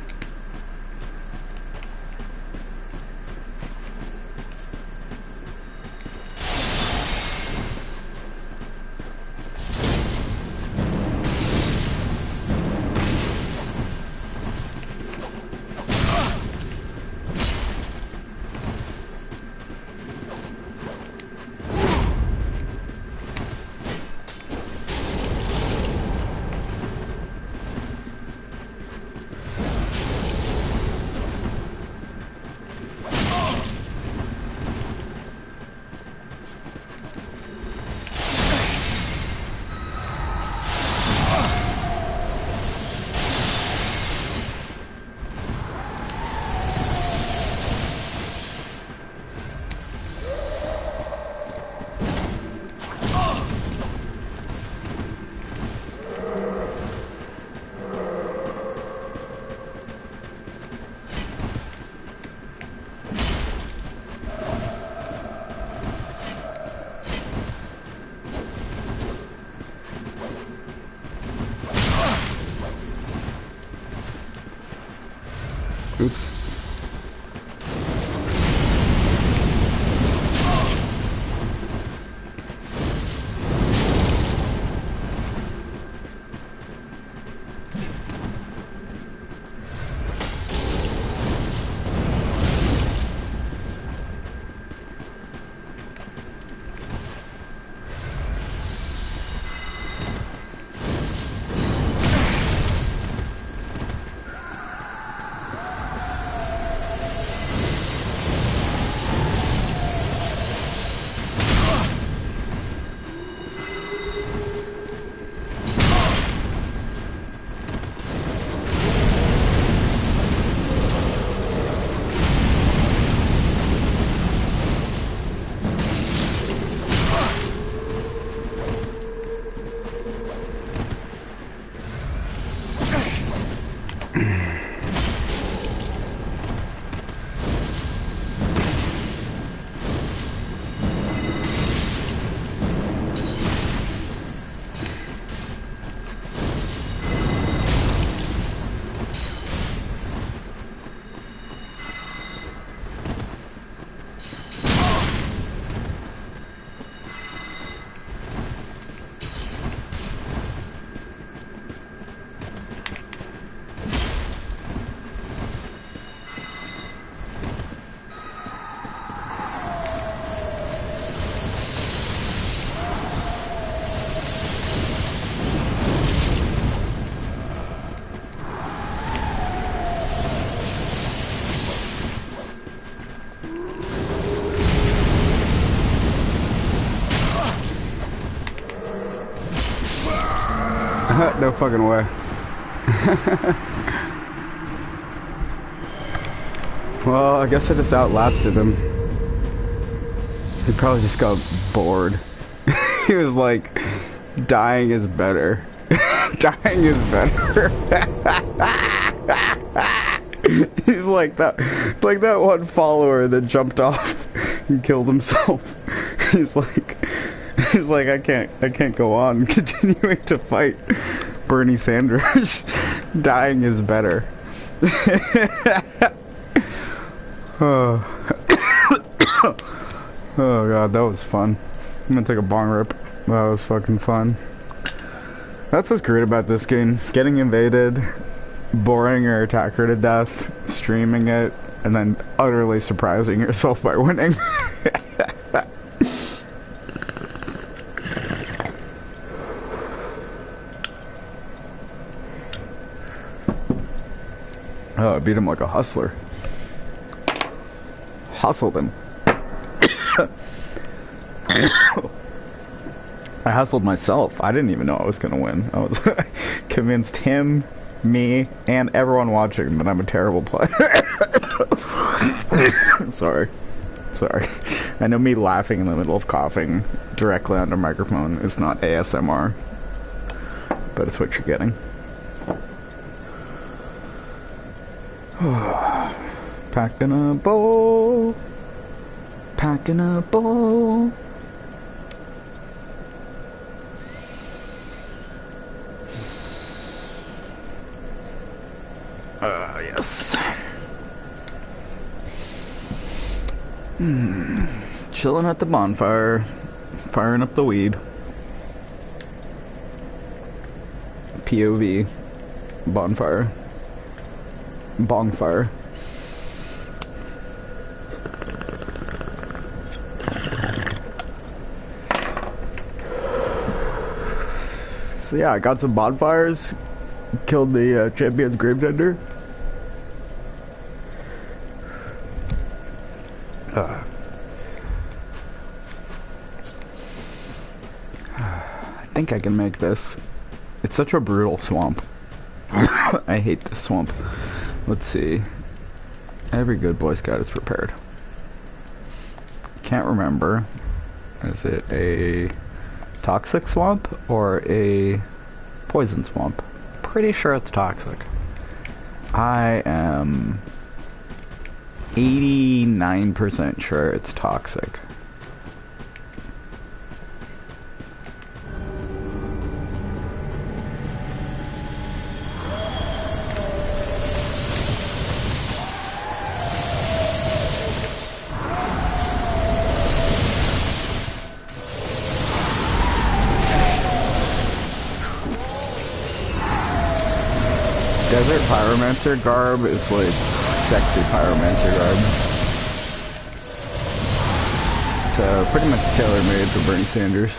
Oops. No fucking way. Well, I guess I just outlasted him. He probably just got bored. He was like, dying is better. Dying is better. He's like that one follower that jumped off and killed himself. He's like, I can't go on continuing to fight Bernie Sanders. Dying is better. Oh. Oh god, that was fun. I'm gonna take a bong rip. That was fucking fun. That's what's great about this game. Getting invaded, boring your attacker to death, streaming it, and then utterly surprising yourself by winning. Oh, I beat him like a hustler. Hustled him. I hustled myself. I didn't even know I was gonna win. I was convinced him, me, and everyone watching that I'm a terrible player. Sorry. I know me laughing in the middle of coughing directly onto a microphone is not ASMR, but it's what you're getting. Packing a bowl. Packing a bowl. Yes. Chilling at the bonfire. Firing up the weed. POV. Bonfire. Bonfire. So yeah, I got some bonfires. Killed the champion's gravetender. I think I can make this. It's such a brutal swamp. I hate this swamp. Let's see. Every good Boy Scout is prepared. Can't remember. Is it a toxic swamp or a poison swamp? Pretty sure it's toxic. I am 89% sure it's toxic. Desert Pyromancer garb is like sexy Pyromancer garb. It's pretty much tailor-made for Bernie Sanders.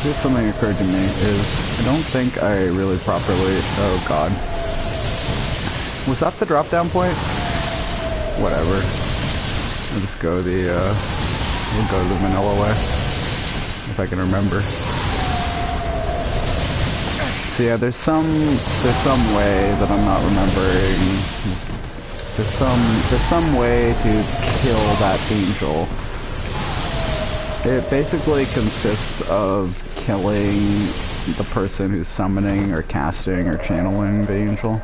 Here's something that occurred to me is I don't think I really properly... Oh god. Was that the drop-down point? Whatever. I'll just go the, we'll go the vanilla way. If I can remember. So yeah, there's some way that I'm not remembering. There's some way to kill that angel. It basically consists of killing the person who's summoning or casting or channeling the angel.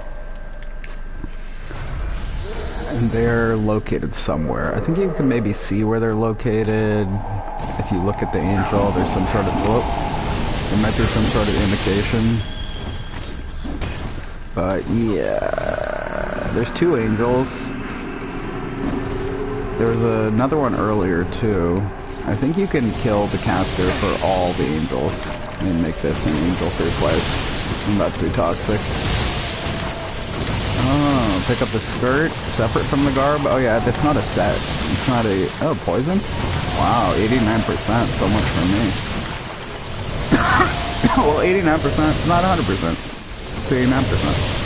And they're located somewhere. I think you can maybe see where they're located. If you look at the angel, there's some sort of... Whoop, there might be some sort of indication. But yeah... There's two angels. There was another one earlier too. I think you can kill the caster for all the angels and make this an angel-free place. I'm about to be toxic. Oh, pick up the skirt separate from the garb? Oh yeah, it's not a set. It's not a... Oh, poison? Wow, 89%. So much for me. Well, 89%, not 100%. It's 89%.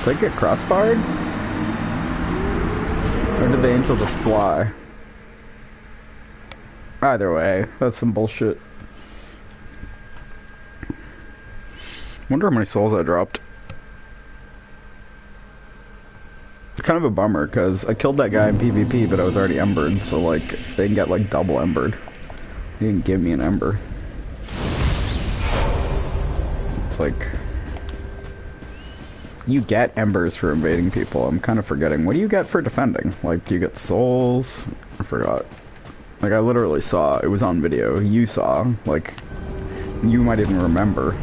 Did I get crossbarred? Or did the angel just fly? Either way, that's some bullshit. Wonder how many souls I dropped. It's kind of a bummer, because I killed that guy in PvP, but I was already embered, so like, they can get like double embered. They didn't give me an ember. It's like... You get embers for invading people. I'm kind of forgetting. What do you get for defending? Like, do you get souls? I forgot. Like, I literally saw. It was on video. You saw. Like, you might even remember.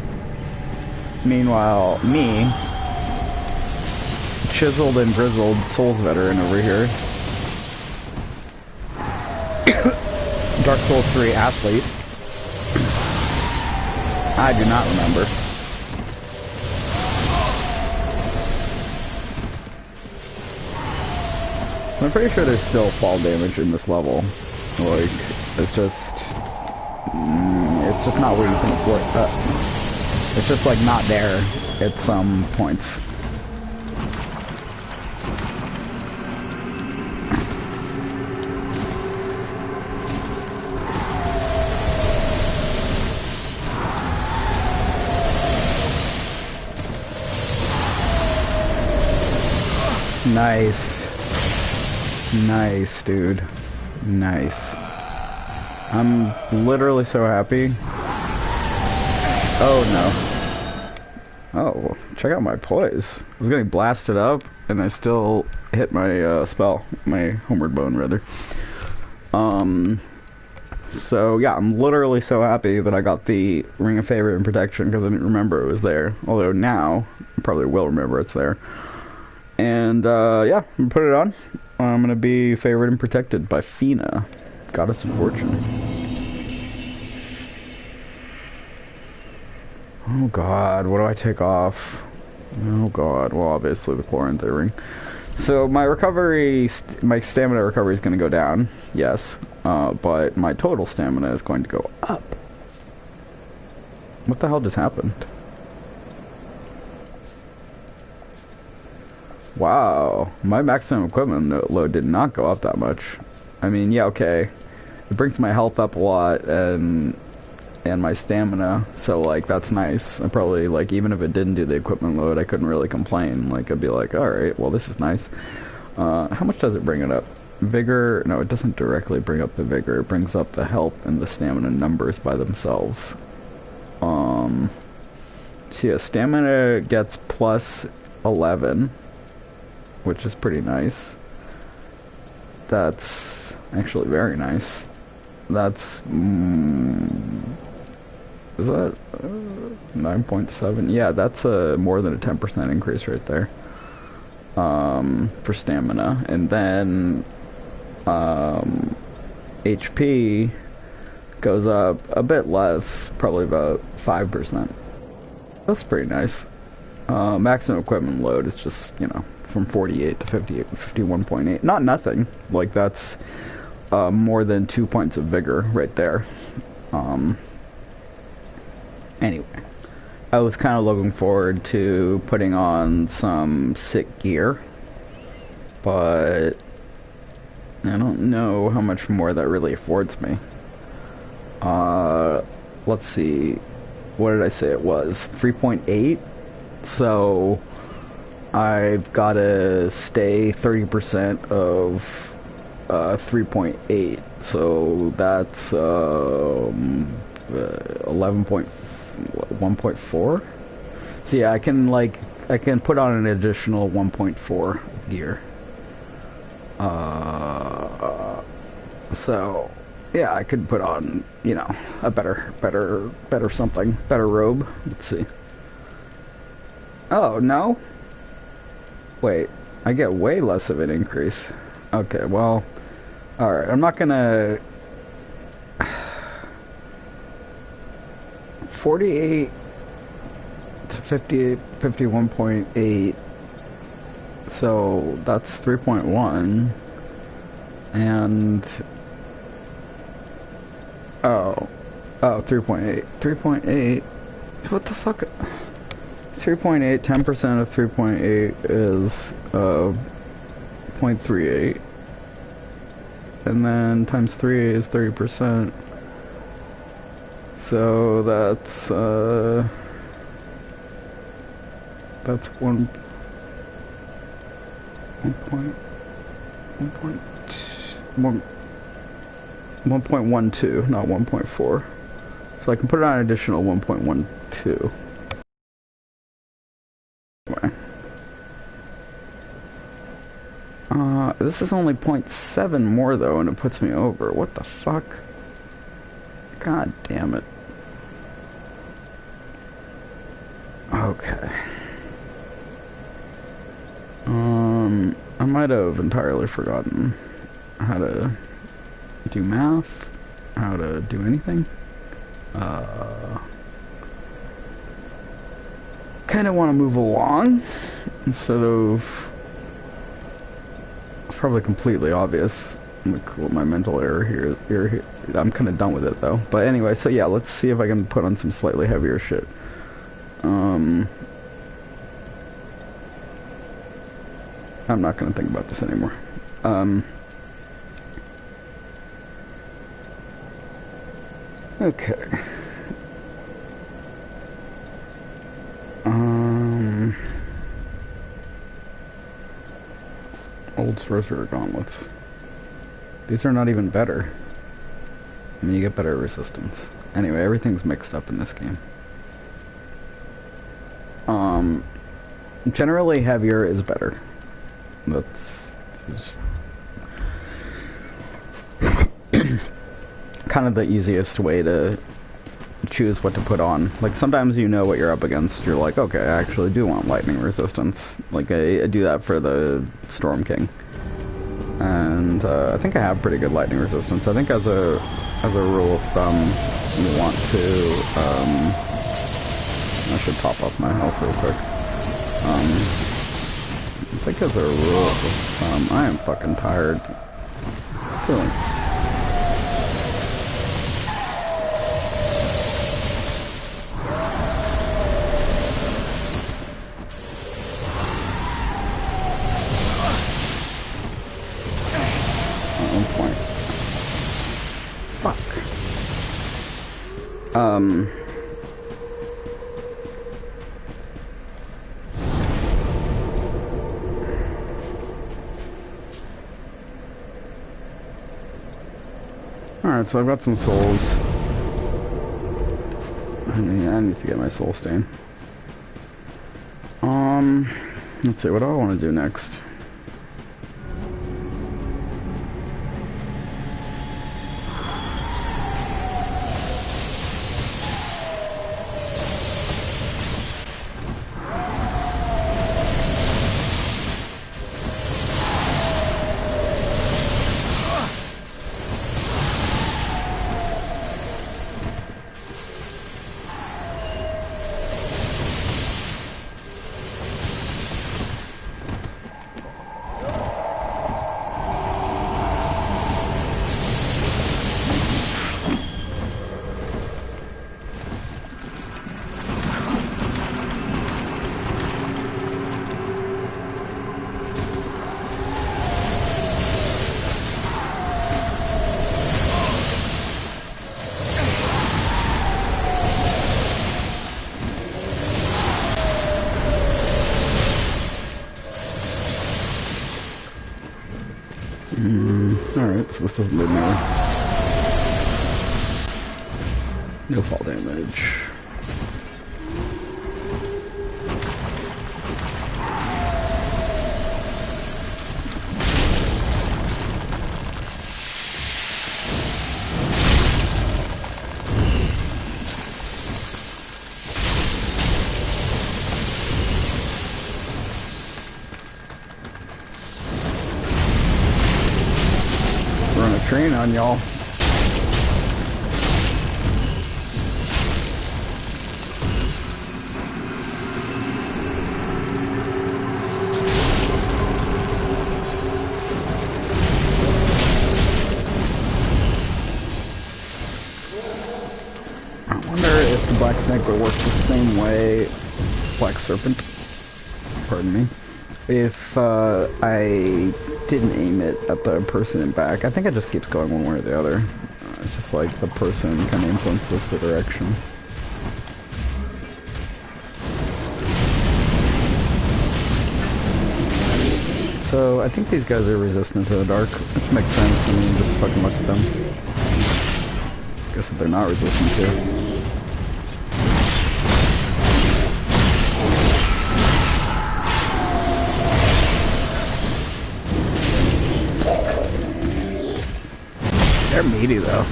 Meanwhile, me, chiseled and grizzled Souls veteran over here. Dark Souls 3 athlete. I do not remember. I'm pretty sure there's still fall damage in this level. Like, it's just not where you think it's just like not there at some points. Nice. Nice, dude. Nice. I'm literally so happy. Oh no. Oh, check out my poise. I was getting blasted up, and I still hit my spell. My Homeward Bone, rather. So yeah, I'm literally so happy that I got the Ring of Favor and Protection, because I didn't remember it was there. Although now, I probably will remember it's there. And yeah, I'm gonna put it on. I'm gonna be favored and protected by Fina, Goddess of Fortune. Oh god, what do I take off? Oh god, well obviously the Chloranthe ring. So my recovery, my stamina recovery is gonna go down, yes, but my total stamina is going to go up. What the hell just happened? Wow, my maximum equipment load did not go up that much. I mean, yeah, okay. It brings my health up a lot and my stamina, so like that's nice. I probably, like, even if it didn't do the equipment load, I couldn't really complain. Like, I'd be like, alright, well this is nice. How much does it bring it up? Vigor, no, it doesn't directly bring up the vigor. It brings up the health and the stamina numbers by themselves. So yeah, stamina gets plus 11. Which is pretty nice. That's Actually, very nice. That's... is that 9.7? Yeah, that's more than a 10% increase right there. For stamina. And then HP goes up a bit less, probably about 5%. That's pretty nice. Maximum equipment load is just, you know, from 48 to 58, 51.8. Not nothing. Like, that's more than 2 points of vigor right there. Anyway, I was kind of looking forward to putting on some sick gear, but I don't know how much more that really affords me. Let's see, what did I say it was? 3.8? So I've got to stay 30% of 3.8, so that's 1.4. So yeah, I can put on an additional 1.4 gear. So yeah, I could put on, you know, a better something, better robe. Let's see. Oh no, wait, I get way less of an increase. Okay, well, all right, I'm not gonna. 48 to 58, 51.8, so that's 3.1, and 3.8, 3.8, what the fuck, 3.8, 10% of 3.8 is 0.38, and then times 3 is 30%. So that's 1.1, not 1.4. So I can put it on an additional 1.12. Anyway. This is only 0.7 more though, and it puts me over. What the fuck? God damn it. Okay. I might have entirely forgotten how to do math, how to do anything. Kind of want to move along instead of. It's probably completely obvious. Look what my mental error here. I'm kind of done with it though. But anyway, so yeah, let's see if I can put on some slightly heavier shit. I'm not gonna think about this anymore. Okay. Old sorcerer gauntlets. These are not even better. I mean, you get better resistance. Anyway, everything's mixed up in this game. Generally heavier is better. That's just kind of the easiest way to choose what to put on. Like, sometimes you know what you're up against. You're like, okay, I actually do want lightning resistance. Like, I do that for the Storm King. And I think I have pretty good lightning resistance. I think as a rule of thumb, you want to I should top up my health real quick. I think as a rule of thumb, I am fucking tired. Killing. Alright, so I've got some souls. I need to get my soul stain. Let's see, what do I want to do next? Alright, so this doesn't do more. No fall damage. Run a train on y'all. Black Sniper works the same way, Black Serpent, pardon me, if I didn't aim it at the person in back. I think it just keeps going one way or the other. It's just like the person kind of influences the direction. So I think these guys are resistant to the dark, which makes sense. I mean, just fucking look at them. Guess what they're not resistant to. They're meaty though.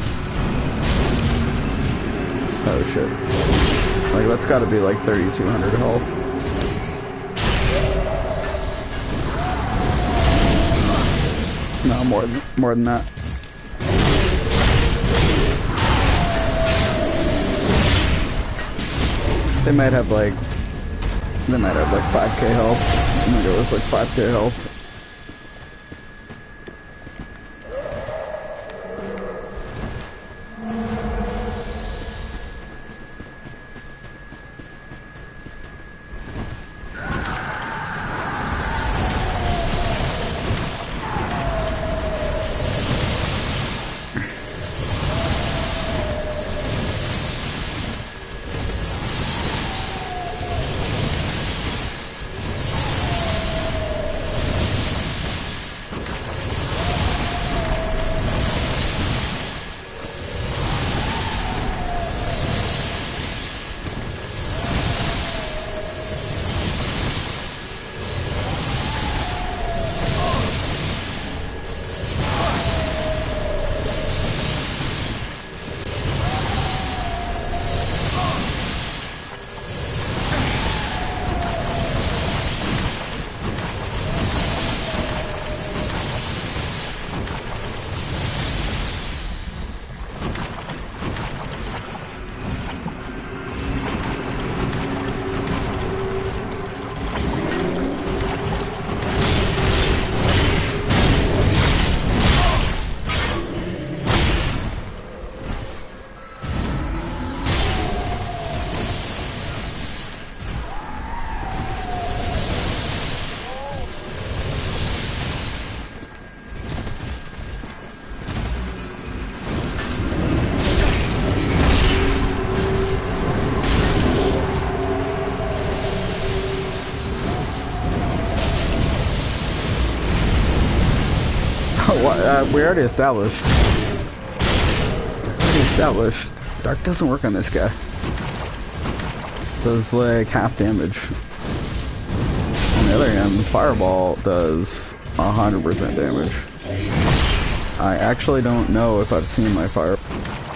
Oh shit. Like that's gotta be like 3,200 health. No, more than that. They might have like 5k health. I think it was like 5k health. We already established. Dark doesn't work on this guy. Does like half damage. On the other hand, Fireball does 100% damage. I actually don't know if I've seen my Fire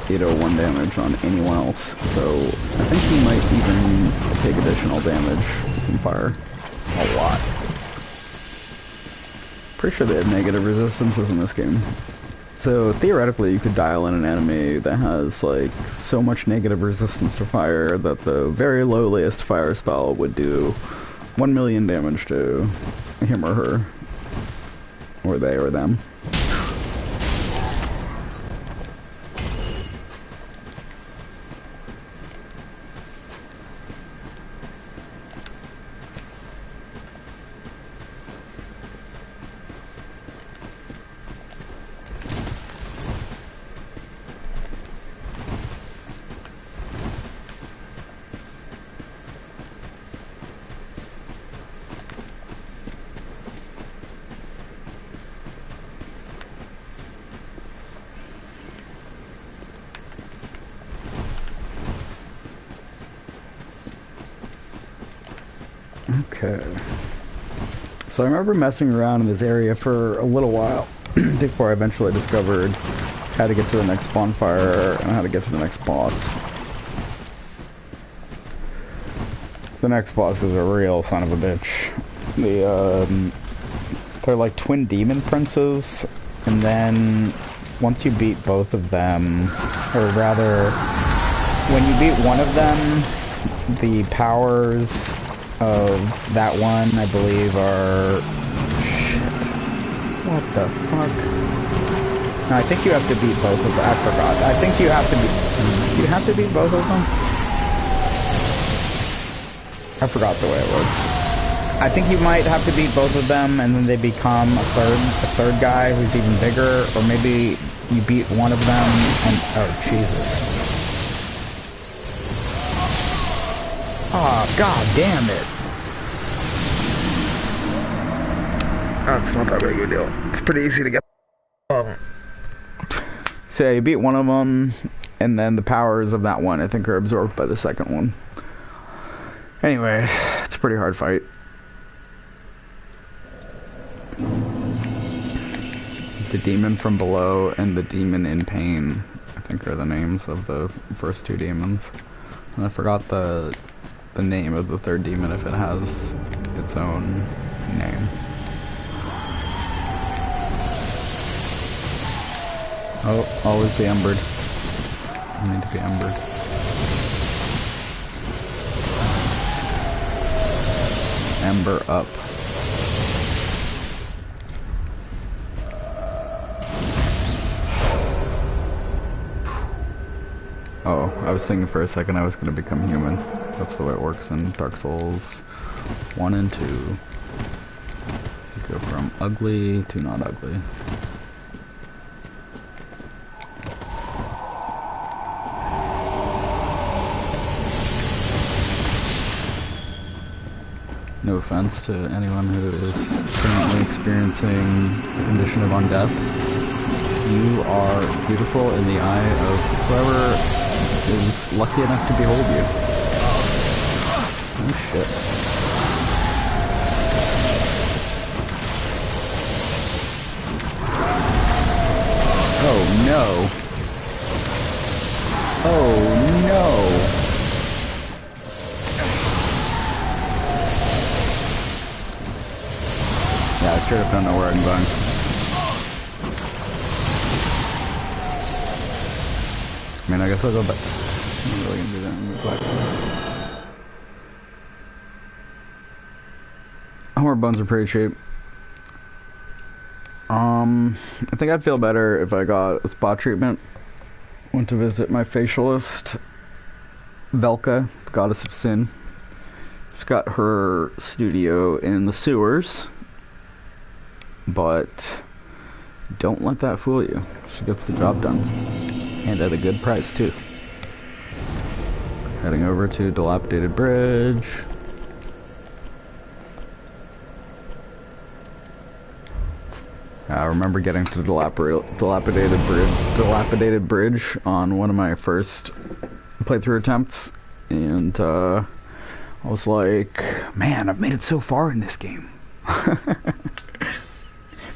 801 damage on anyone else, so I think he might even take additional damage from fire. A lot. Pretty sure they have negative resistances in this game. So theoretically you could dial in an enemy that has like so much negative resistance to fire that the very lowliest fire spell would do 1 million damage to him or her. Or they or them. Okay. So I remember messing around in this area for a little while before I eventually discovered how to get to the next bonfire and how to get to the next boss. The next boss is a real son of a bitch. They're like twin demon princes, and then once you beat both of them, or rather, when you beat one of them, the powers of that one, I believe, are... Shit. What the fuck? No, I think you have to beat both of them. I forgot. I think you have to beat... You have to beat both of them? I forgot the way it works. I think you might have to beat both of them, and then they become a third guy who's even bigger, or maybe you beat one of them, and... Oh, Jesus. Oh, god damn it. Oh, it's not that big of a deal. It's pretty easy to get. So yeah, you beat one of them, and then the powers of that one, I think, are absorbed by the second one. Anyway, it's a pretty hard fight. The demon from below and the demon in pain, I think, are the names of the first two demons. And I forgot the name of the third demon if it has its own name. Oh, always be embered. I need to be embered. Ember up. Oh, I was thinking for a second I was going to become human. That's the way it works in Dark Souls 1 and 2. You go from ugly to not ugly. No offense to anyone who is currently experiencing the condition of undeath. You are beautiful in the eye of whoever is lucky enough to behold you. Oh shit. Oh no. Oh no. Yeah, I straight up don't know where I'm going. I mean, I guess I'll go back. I'm really gonna do that and move back. Homeward bones are pretty cheap. I think I'd feel better if I got a spa treatment. Went to visit my facialist, Velka, the goddess of sin. She's got her studio in the sewers. But don't let that fool you. She gets the job done. And at a good price, too. Heading over to Dilapidated Bridge. I remember getting to Dilapidated Bridge on one of my first playthrough attempts. And I was like, man, I've made it so far in this game.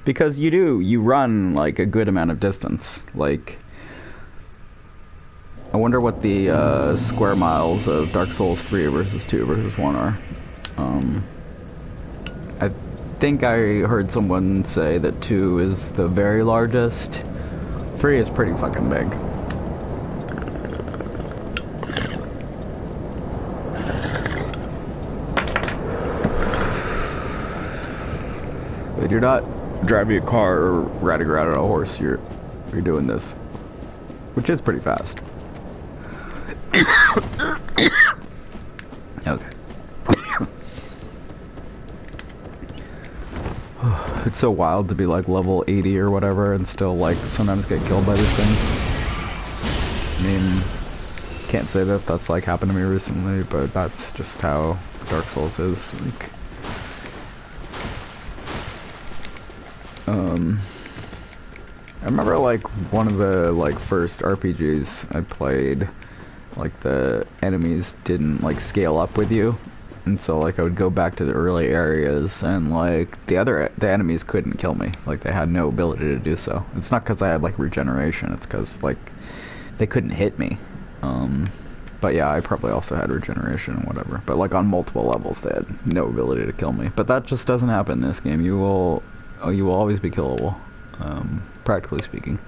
Because you run like a good amount of distance. Like, I wonder what the square miles of Dark Souls 3 versus 2 versus 1 are. I think I heard someone say that 2 is the very largest. 3 is pretty fucking big. But you're not driving a car or riding around on a horse, you're doing this, which is pretty fast. Okay. It's so wild to be like level 80 or whatever and still like sometimes get killed by these things. I mean, can't say that that's like happened to me recently, but that's just how Dark Souls is. Like, I remember like one of the like first RPGs I played, like the enemies didn't like scale up with you. And so like I would go back to the early areas, and like the enemies couldn't kill me. Like they had no ability to do so. It's not because I had like regeneration. It's because like they couldn't hit me. But yeah, I probably also had regeneration and whatever. But like on multiple levels, they had no ability to kill me. But that just doesn't happen in this game. You will always be killable, practically speaking.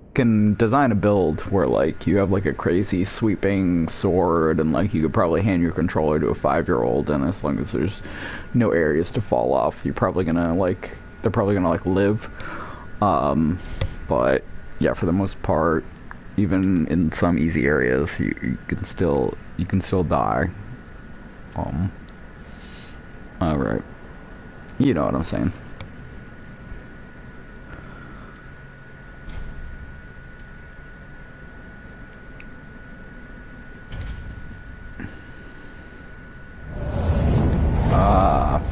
You can design a build where like you have like a crazy sweeping sword, and like you could probably hand your controller to a 5-year-old, and as long as there's no areas to fall off, they're probably gonna like live. But yeah, for the most part, even in some easy areas, you can still die. Alright. You know what I'm saying.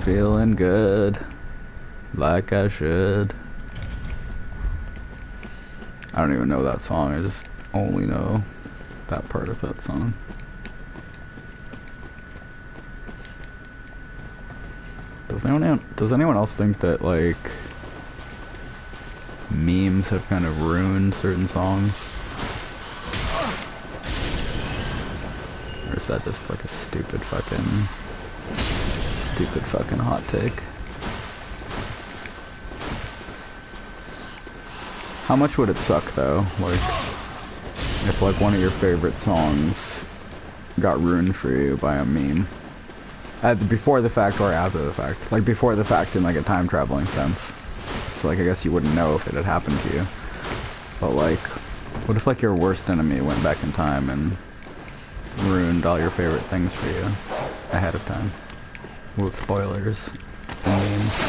Feeling good, like I should. I don't even know that song, I just only know that part of that song. Does anyone else think that, like, memes have kind of ruined certain songs? Or is that just, like, a stupid fucking hot take? How much would it suck though, like, if like one of your favorite songs got ruined for you by a meme? Before the fact or after the fact? Like before the fact in like a time traveling sense. So like I guess you wouldn't know if it had happened to you. But like, what if like your worst enemy went back in time and ruined all your favorite things for you ahead of time? With spoilers and memes.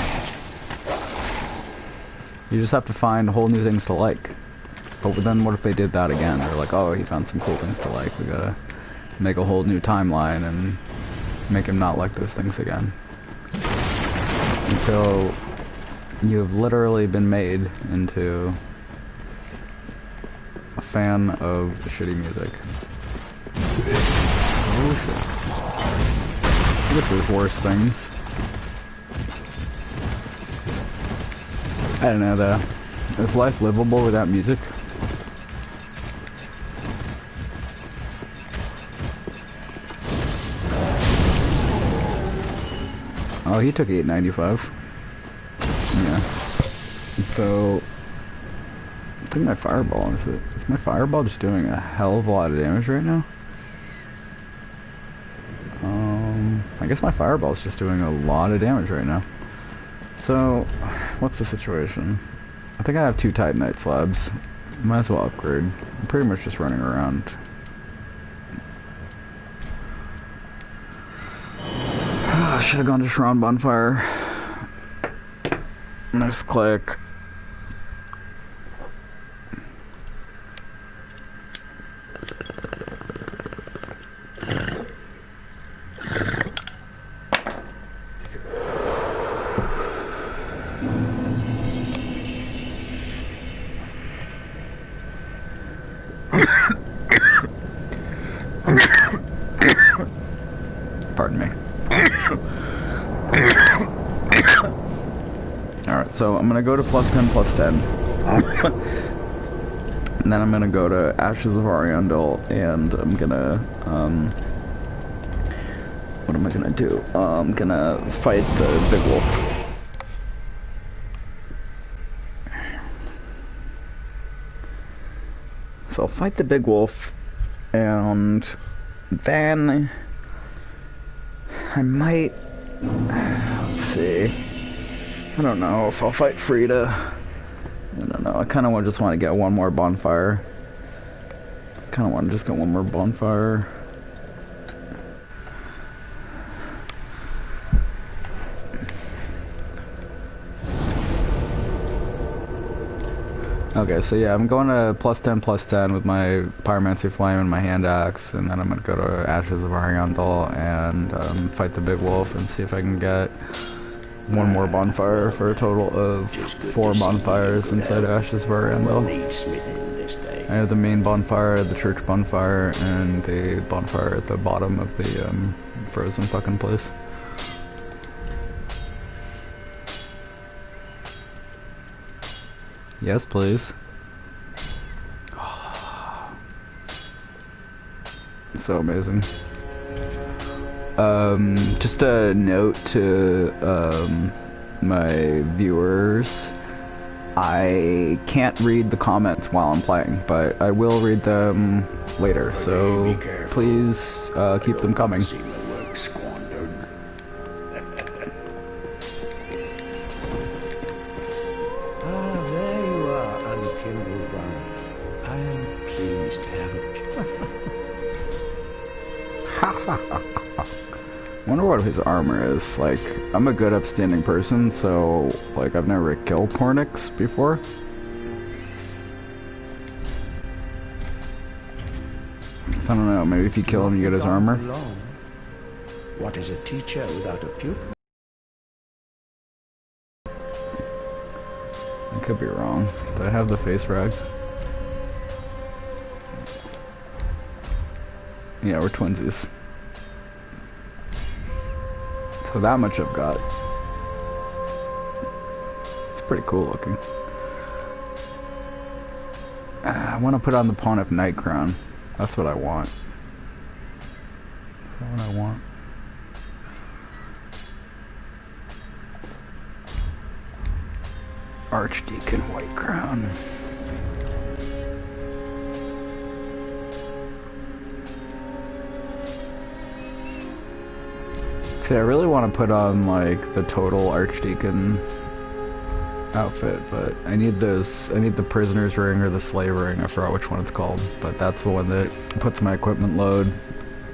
You just have to find whole new things to like. But then what if they did that again? They're like, oh, he found some cool things to like. We gotta make a whole new timeline and make him not like those things again. Until you have literally been made into a fan of shitty music. Oh shit. I guess there's worse things. I don't know though. Is life livable without music? Oh, he took 895. Yeah. So I think my fireball is my fireball just doing a hell of a lot of damage right now? I guess my fireball is just doing a lot of damage right now. So, what's the situation? I think I have 2 Titanite slabs. Might as well upgrade. I'm pretty much just running around. I should have gone to Shran Bonfire. Nice click. Pardon me. Alright, so I'm gonna go to +10, +10. And then I'm gonna go to Ashes of Ariandel, and I'm gonna, what am I gonna do? I'm gonna fight the Big Wolf. So I'll fight the Big Wolf, and then I might, let's see, I don't know if I'll fight Frida. I don't know, I kind of just want to get one more bonfire. Kind of want to just get one more bonfire. Okay, so yeah, I'm going to +10, +10 with my Pyromancy Flame and my hand axe, and then I'm going to go to Ashes of Ariandel and fight the Big Wolf and see if I can get one more bonfire for a total of 4 bonfires inside Ashes of Ariandel. this day. I have the main bonfire, the church bonfire, and the bonfire at the bottom of the frozen fucking place. Yes, please. So amazing. Just a note to my viewers. I can't read the comments while I'm playing, but I will read them later, so please keep them coming. See my work squandered. Ah, there you are, unkindled one. I am pleased to have it. Wonder what his armor is. Like, I'm a good upstanding person, so like I've never killed Hornix before. I don't know, maybe if you kill him you get his armor. What is a teacher without a pupil? I could be wrong. Do I have the face rag? Yeah, we're twinsies. So that much I've got. It's pretty cool looking. I want to put on the Pawn of Night Crown. That's what I want. That's what I want. Archdeacon White Crown. See, I really want to put on like the total Archdeacon outfit, but I need those. I need the prisoner's ring or the slave ring. I forgot which one it's called, but that's the one that puts my equipment load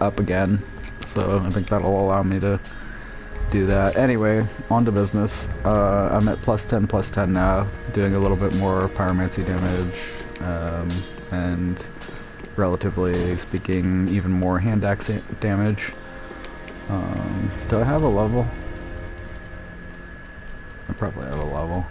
up again. So I think that'll allow me to do that. Anyway, on to business. I'm at +10 now, doing a little bit more pyromancy damage, and relatively speaking, even more hand axe damage. Do I have a level? I probably have a level.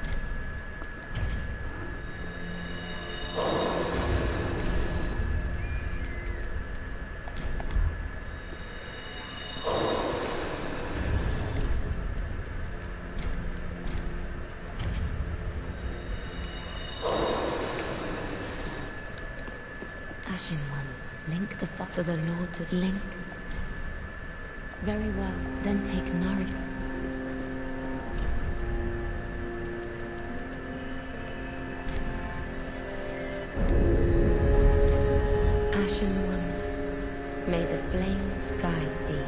Ashen One, Link the for the Lords of Link. Very well, then take nourishment. Ashen One, may the flames guide thee.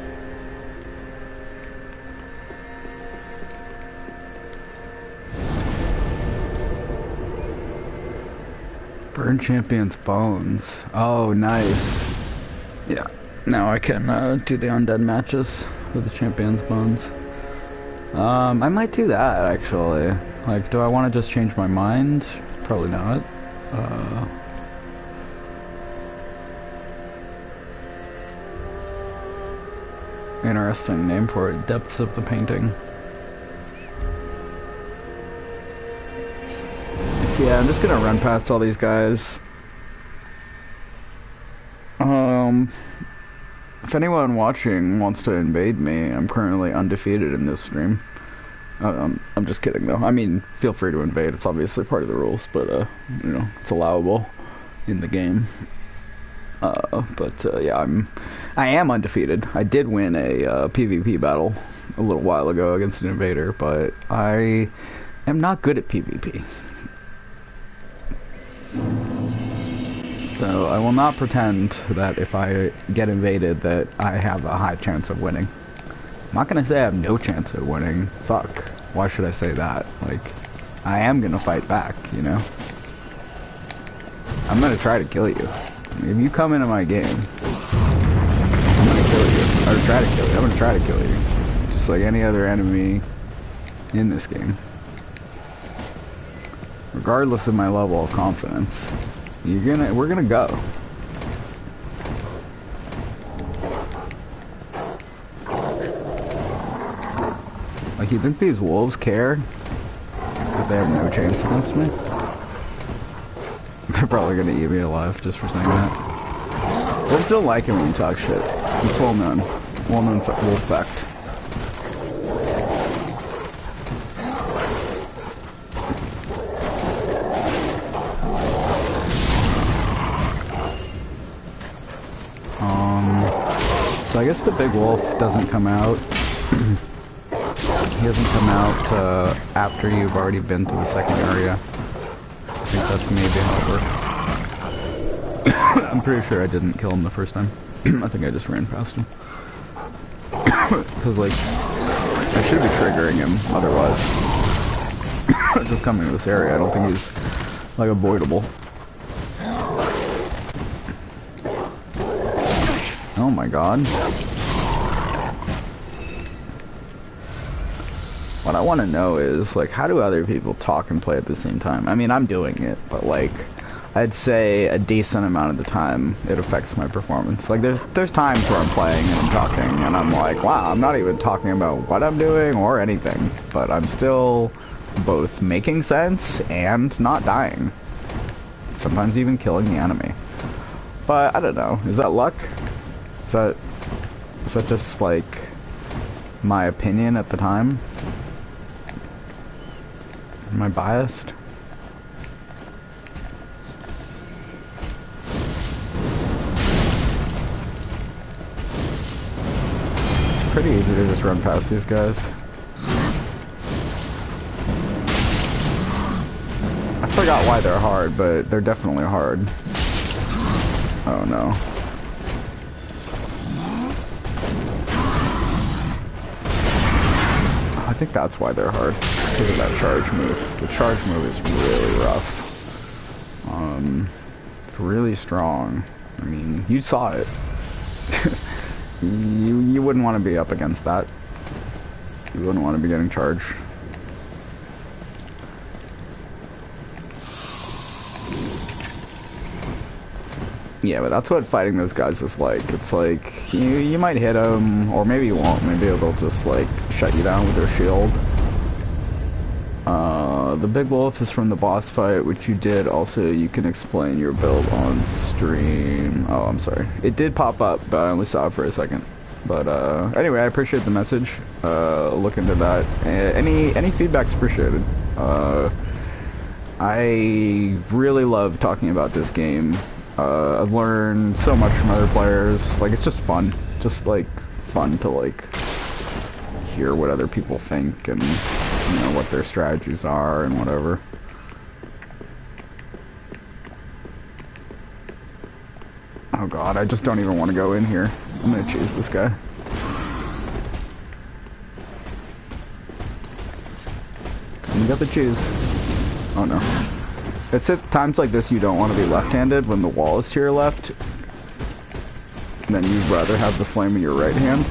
Burn Champion's Bones. Oh, nice. Yeah. Now I can do the undead matches with the Champion's Bones. I might do that, actually. Like, do I want to just change my mind? Probably not. Interesting name for it. Depths of the Painting. So yeah, I'm just gonna run past all these guys. If anyone watching wants to invade me, I'm currently undefeated in this stream. I'm just kidding though. I mean, feel free to invade. It's obviously part of the rules, but you know, it's allowable in the game. Yeah, I am undefeated. I did win a PvP battle a little while ago against an invader, but I am not good at PvP. So I will not pretend that if I get invaded that I have a high chance of winning. I'm not gonna say I have no chance of winning. Fuck. Why should I say that? Like, I am gonna fight back, you know? I'm gonna try to kill you. If you come into my game, I'm gonna kill you. Or try to kill you. I'm gonna try to kill you. Just like any other enemy in this game. Regardless of my level of confidence. We're gonna go. Like, you think these wolves care that they have no chance against me? They're probably gonna eat me alive just for saying that. Wolves don't like it when you talk shit. It's well known. Well known wolf fact. So I guess the big wolf doesn't come out. He doesn't come out after you've already been to the second area. I think that's maybe how it works. I'm pretty sure I didn't kill him the first time. I think I just ran past him. Because, like, I should be triggering him otherwise. Just coming to this area, I don't think he's, like, avoidable. Oh my god. What I want to know is, like, how do other people talk and play at the same time? I mean, I'm doing it, but, like, I'd say a decent amount of the time it affects my performance. Like, there's times where I'm playing and I'm talking and I'm like, wow, I'm not even talking about what I'm doing or anything, but I'm still both making sense and not dying. Sometimes even killing the enemy. But, I don't know, is that luck? Is that just, like, my opinion at the time? Am I biased? Pretty easy to just run past these guys. I forgot why they're hard, but they're definitely hard. Oh no. I think that's why they're hard. Because of that charge move. The charge move is really rough. It's really strong. I mean, you saw it. you wouldn't want to be up against that. You wouldn't want to be getting charged. Yeah, but that's what fighting those guys is like. It's like, you might hit them, or maybe you won't. Maybe they'll just, like, shut you down with their shield. The big wolf is from the boss fight, which you did. Also, you can explain your build on stream. Oh, I'm sorry. It did pop up, but I only saw it for a second. But, anyway, I appreciate the message. Look into that. Any feedback's appreciated. I really love talking about this game. I've learned so much from other players. Like, it's just fun. Just, like, fun to, like, hear what other people think and, you know, what their strategies are and whatever. Oh god, I just don't even want to go in here. I'm gonna chase this guy. You got the cheese. Oh no. It's at times like this you don't want to be left-handed when the wall is to your left. Then you'd rather have the flame in your right hand.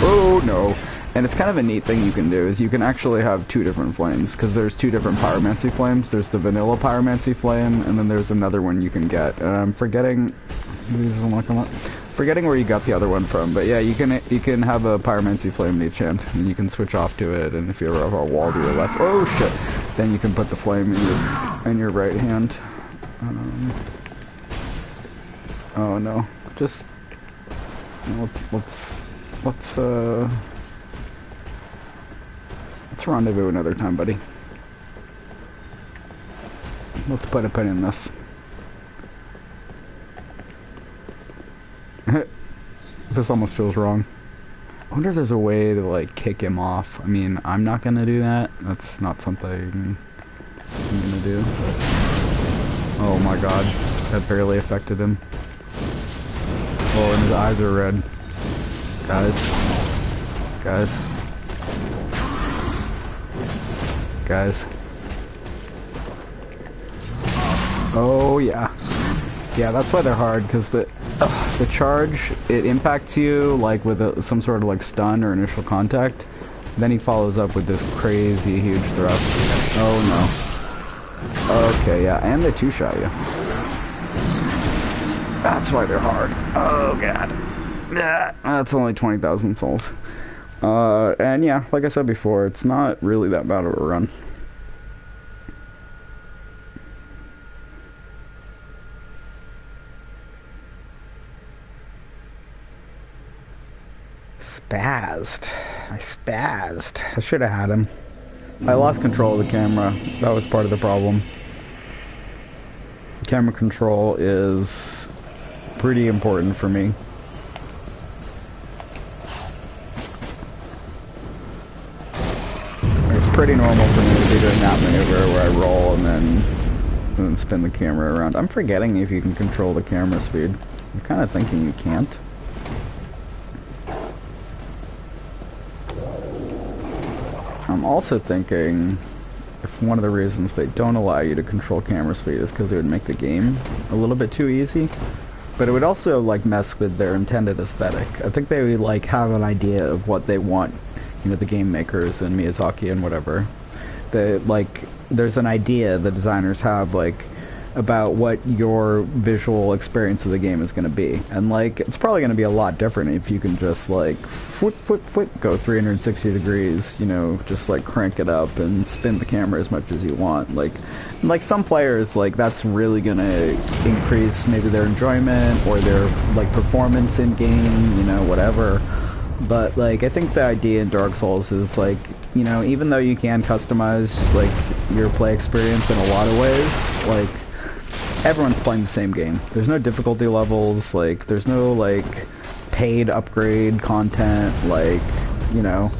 Oh no. And it's kind of a neat thing you can do, is you can actually have two different flames, because there's two different pyromancy flames. There's the vanilla pyromancy flame, and then there's another one you can get. And I'm forgetting... He doesn't want to come up. Forgetting where you got the other one from, but yeah, you can have a pyromancy flame in each hand, and you can switch off to it, and if you have a wall to your left... Oh shit! Then you can put the flame in your right hand. Oh no. Just... Let's rendezvous another time, buddy. Let's put a pin in this. This almost feels wrong. I wonder if there's a way to, like, kick him off. I mean, I'm not gonna do that. That's not something I'm gonna do. But... Oh my god. That barely affected him. Oh, and his eyes are red. Guys. Oh yeah. Yeah, that's why they're hard, because the charge, it impacts you like with some sort of like stun or initial contact. Then he follows up with this crazy huge thrust. Oh no. Okay, yeah, and they two-shot you. That's why they're hard. Oh god. That's only 20,000 souls. And yeah, like I said before, it's not really that bad of a run. Spazzed. I spazzed. I should have had him. I lost control of the camera. That was part of the problem. Camera control is pretty important for me. It's pretty normal for me to be doing that maneuver where I roll and then spin the camera around. I'm forgetting if you can control the camera speed. I'm kind of thinking you can't. I'm also thinking if one of the reasons they don't allow you to control camera speed is because it would make the game a little bit too easy. But it would also like mess with their intended aesthetic. I think they would like have an idea of what they want, you know, the game makers and Miyazaki and whatever. There's an idea the designers have like about what your visual experience of the game is going to be, and like it's probably going to be a lot different if you can just like go 360 degrees, you know, just like crank it up and spin the camera as much as you want. Like some players, like that's really going to increase maybe their enjoyment or their like performance in game, you know, whatever. But like I think the idea in Dark Souls is like, you know, even though you can customize like your play experience in a lot of ways, like everyone's playing the same game. There's no difficulty levels, like there's no like paid upgrade content, like, you know,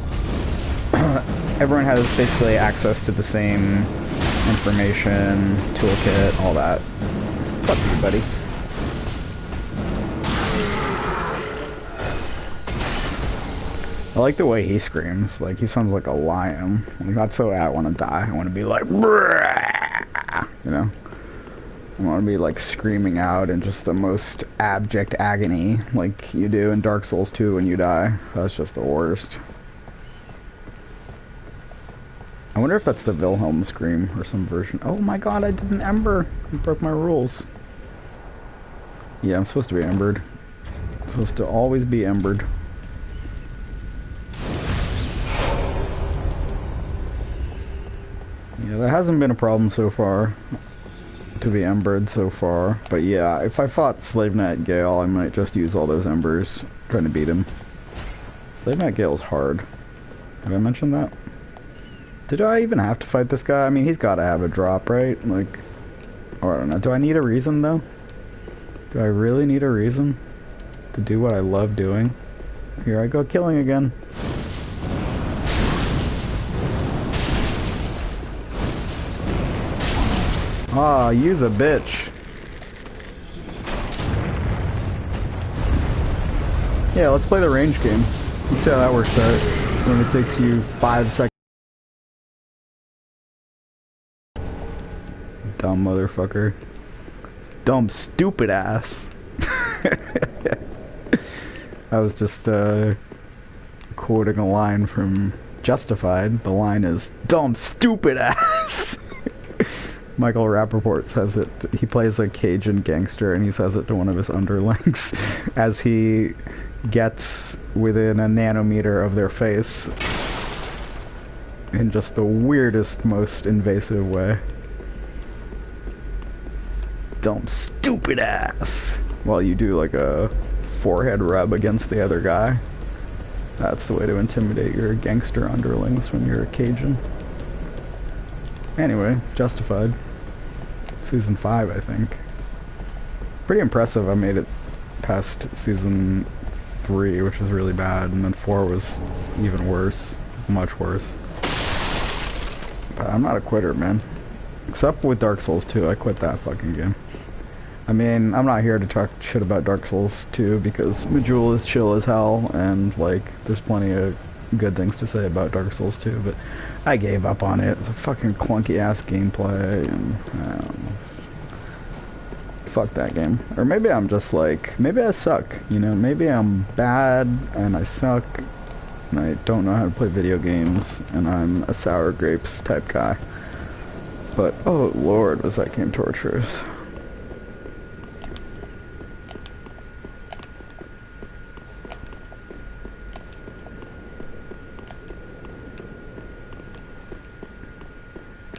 everyone has basically access to the same information, toolkit, all that. Fuck you, buddy. I like the way he screams. Like, he sounds like a lion. Like, that's the way I want to die. I want to be like, "Brrrr," you know? I want to be, like, screaming out in just the most abject agony, like you do in Dark Souls 2 when you die. That's just the worst. I wonder if that's the Wilhelm scream or some version. Oh my god, I did an ember! I broke my rules. Yeah, I'm supposed to be embered. I'm supposed to always be embered. Yeah, that hasn't been a problem so far, to be embered so far. But yeah, if I fought Slave Knight Gale, I might just use all those embers trying to beat him. Slave Knight Gale's hard. Have I mentioned that? Did I even have to fight this guy? I mean, he's got to have a drop, right? Like, or I don't know. Do I need a reason, though? Do I really need a reason to do what I love doing? Here I go killing again. Ah, use a bitch. Yeah, let's play the range game. Let's see how that works out. When it takes you 5 seconds. Dumb motherfucker. Dumb stupid ass. I was just quoting a line from Justified. The line is, dumb stupid ass. Michael Rappaport says it. He plays a Cajun gangster and he says it to one of his underlings as he gets within a nanometer of their face in just the weirdest, most invasive way. Dumb stupid ass! While you do like a forehead rub against the other guy. That's the way to intimidate your gangster underlings when you're a Cajun. Anyway, Justified. Season 5, I think. Pretty impressive. I made it past season 3, which was really bad, and then 4 was even worse. Much worse. But I'm not a quitter, man. Except with Dark Souls 2, I quit that fucking game. I mean, I'm not here to talk shit about Dark Souls 2 because Majul is chill as hell, and, like, there's plenty of good things to say about Dark Souls 2, but I gave up on it. It's a fucking clunky-ass gameplay, and I don't know. Fuck that game. Or maybe I'm just like, maybe I suck, you know? Maybe I'm bad, and I suck, and I don't know how to play video games, and I'm a sour grapes type guy. But, oh lord, was that game torturous.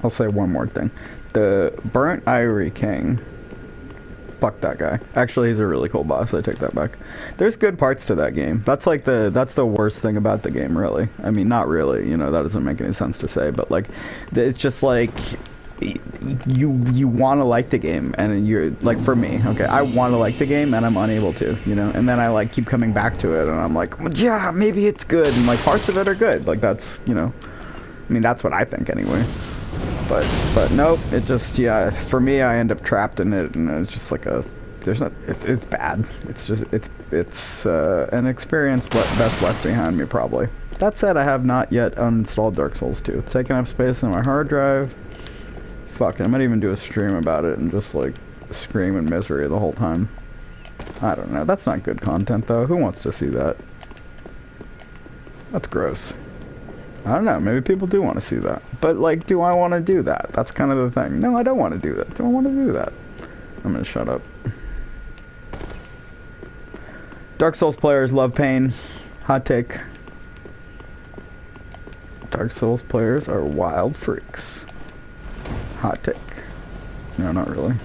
I'll say one more thing. The Burnt Ivory King Fuck that guy. Actually, he's a really cool boss. I take that back. There's good parts to that game. That's like that's the worst thing about the game, really. I mean, not really. You know, that doesn't make any sense to say, but like, it's just like you want to like the game, and you're like, for me, okay, I want to like the game, and I'm unable to, you know, and then I like keep coming back to it, and I'm like, well, yeah, maybe it's good, and like parts of it are good. Like that's, you know, I mean, that's what I think anyway. But nope, it just, yeah, for me, I end up trapped in it, and it's just like it's bad. It's just, it's an experience best left behind me, probably. That said, I have not yet uninstalled Dark Souls 2. It's taking up space on my hard drive. Fuck, I might even do a stream about it and just, like, scream in misery the whole time. I don't know, that's not good content, though. Who wants to see that? That's gross. I don't know, maybe people do want to see that. But, like, do I want to do that? That's kind of the thing. No, I don't want to do that. Do I want to do that? I'm gonna shut up. Dark Souls players love pain. Hot take. Dark Souls players are wild freaks. Hot take. No, not really.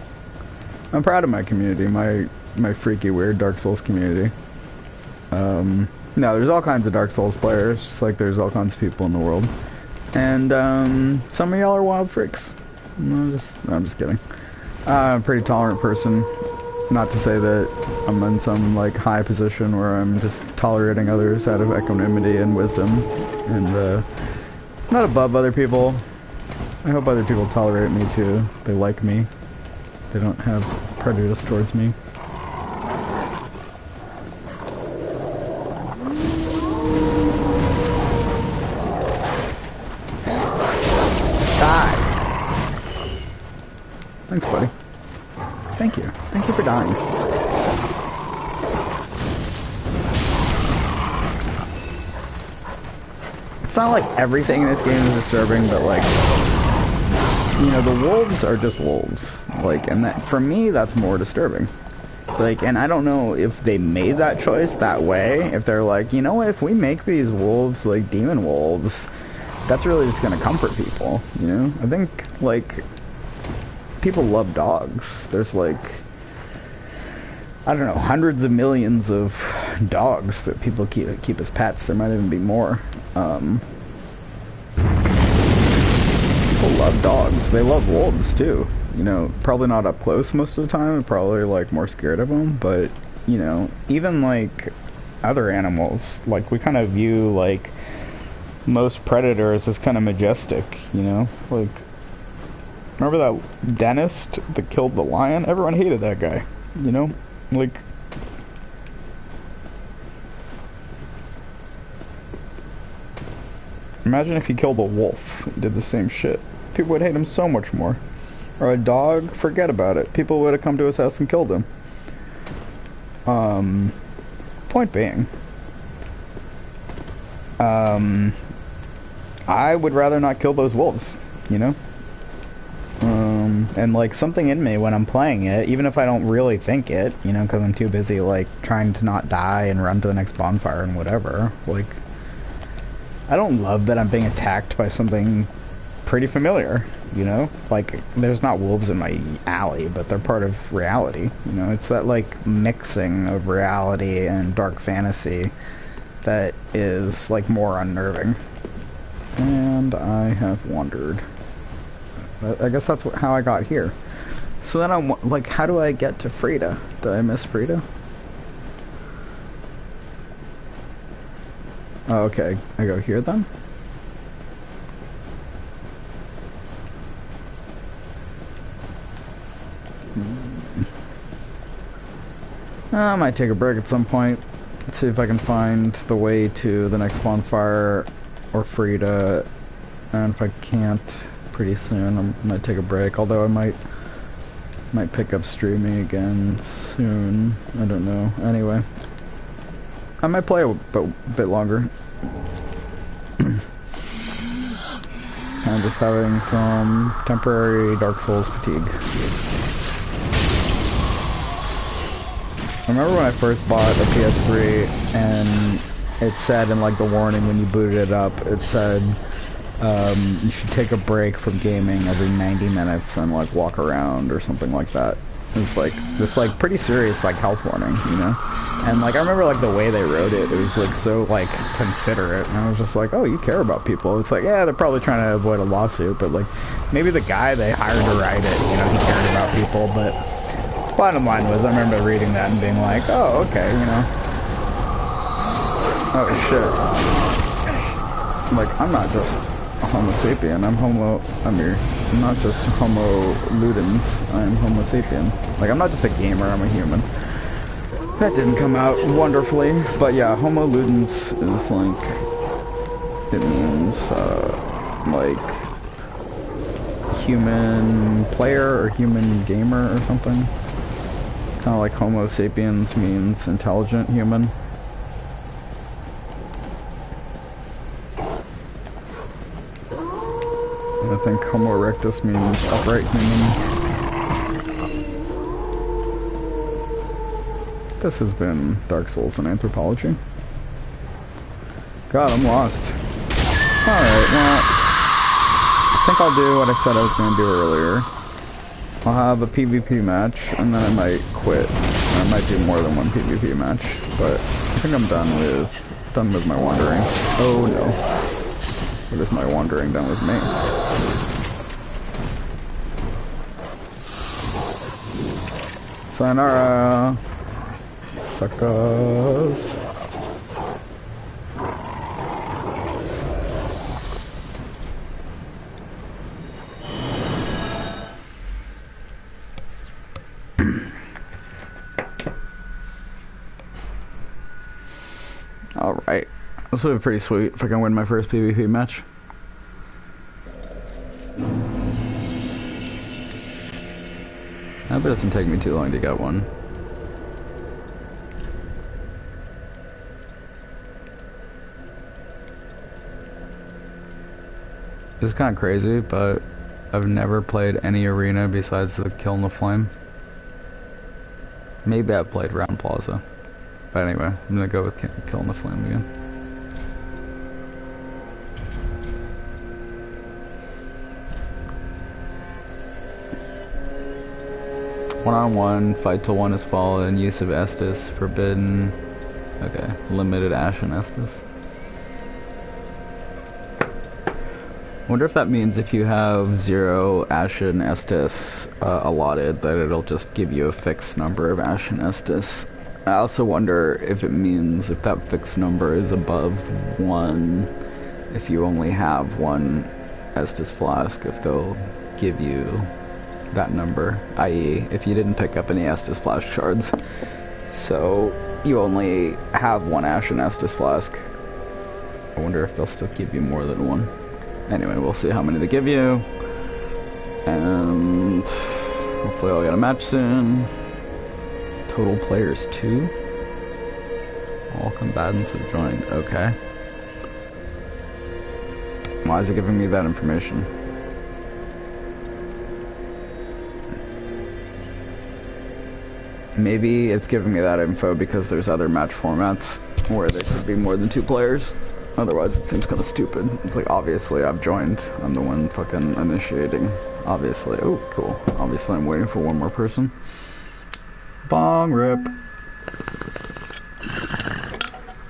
I'm proud of my community, my freaky, weird Dark Souls community. No, there's all kinds of Dark Souls players, just like there's all kinds of people in the world. And, some of y'all are wild freaks. I'm just kidding. I'm a pretty tolerant person. Not to say that I'm in some, like, high position where I'm just tolerating others out of equanimity and wisdom. And, not above other people. I hope other people tolerate me, too. They like me. They don't have prejudice towards me. Thanks, buddy. Thank you. Thank you for dying. It's not like everything in this game is disturbing, but like, you know, the wolves are just wolves. Like, and that, for me, that's more disturbing. Like, and I don't know if they made that choice that way, if they're like, you know what, if we make these wolves like demon wolves, that's really just gonna comfort people, you know? I think, like, people love dogs. There's like, I don't know, hundreds of millions of dogs that people keep as pets. There might even be more. People love dogs. They love wolves too. You know, probably not up close most of the time. Probably like more scared of them. But you know, even like other animals, like we kind of view like most predators as kind of majestic. You know, like. Remember that dentist that killed the lion? Everyone hated that guy, you know? Like... Imagine if he killed a wolf and did the same shit. People would hate him so much more. Or a dog, forget about it. People would have come to his house and killed him. Point being... I would rather not kill those wolves, you know? And like something in me when I'm playing it, even if I don't really think it, you know, because I'm too busy like trying to not die and run to the next bonfire and whatever, like I don't love that I'm being attacked by something pretty familiar, you know? Like there's not wolves in my alley, but they're part of reality, you know? It's that like mixing of reality and dark fantasy that is like more unnerving. And I have wandered. I guess that's how I got here. So then I'm like, how do I get to Frida? Did I miss Frida? Oh, okay. I go here then? I might take a break at some point. Let's see if I can find the way to the next bonfire or Frida. And if I can't, pretty soon I'm gonna take a break, although I might pick up streaming again soon. I don't know. Anyway, I might play a bit longer. I'm just having some temporary Dark Souls fatigue. I remember when I first bought a PS3 and it said in like the warning when you booted it up, it said you should take a break from gaming every 90 minutes and like walk around or something like that. It's like this like pretty serious like health warning, you know. And like I remember like the way they wrote it, it was like so like considerate, and I was just like, oh, you care about people. It's like, yeah, they're probably trying to avoid a lawsuit, but like maybe the guy they hired to write it, you know, he cared about people. But bottom line was, I remember reading that and being like, oh, okay, you know. Oh shit. Like I'm not just a Homo sapien, I'm not just Homo ludens, I'm Homo sapien. Like I'm not just a gamer, I'm a human. That didn't come out wonderfully, but yeah, Homo ludens is like, it means like human player or human gamer or something. Kind of like Homo sapiens means intelligent human. I think Homo erectus means upright human. This has been Dark Souls and Anthropology. God, I'm lost. Alright, well, I think I'll do what I said I was going to do earlier. I'll have a PvP match, and then I might quit. I might do more than one PvP match, but I think I'm done with my wandering. Oh no. What is my wandering done with me? Sayonara, suckers. Alright. This would be pretty sweet if I can win my first PvP match. I hope it doesn't take me too long to get one. It's kind of crazy, but I've never played any arena besides the Kill in the Flame. Maybe I've played Round Plaza. But anyway, I'm gonna go with Kill in the Flame again. One-on-one, fight till one is fallen, use of Estus forbidden. Okay, limited Ashen Estus. Wonder if that means if you have 0 Ashen Estus allotted, that it'll just give you a fixed number of Ashen Estus. I also wonder if it means if that fixed number is above 1, if you only have 1 Estus flask, if they'll give you that number, i.e. if you didn't pick up any Estus flask shards, so you only have 1 Ashen Estus flask. I wonder if they'll still give you more than 1. Anyway, we'll see how many they give you, and hopefully I'll get a match soon. Total players 2. All combatants have joined. Okay. Why is it giving me that information? Maybe it's giving me that info because there's other match formats where there could be more than 2 players. Otherwise it seems kind of stupid. It's like, obviously I've joined. I'm the one fucking initiating. Obviously. Oh, cool. Obviously I'm waiting for one more person. Bong rip.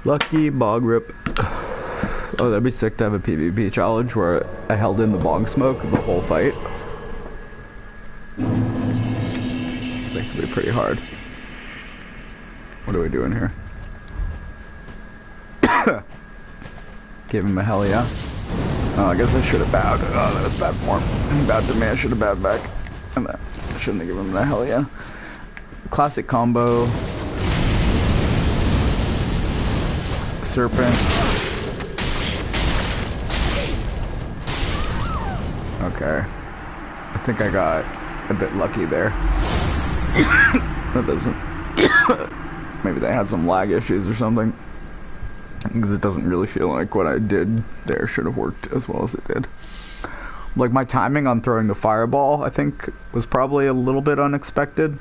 Lucky bog rip. Oh, that'd be sick to have a PvP challenge where I held in the bong smoke the whole fight. That could be pretty hard. What are we doing here? Give him a hell yeah. Oh, I guess I should have bowed. Oh, that was bad form. He bowed to me, I should have bowed back. And I shouldn't have given him the hell yeah. Classic combo. Serpent. Okay. I think I got a bit lucky there. That doesn't... Maybe they had some lag issues or something. Because it doesn't really feel like what I did there should have worked as well as it did. Like, my timing on throwing the fireball, I think, was probably a little bit unexpected.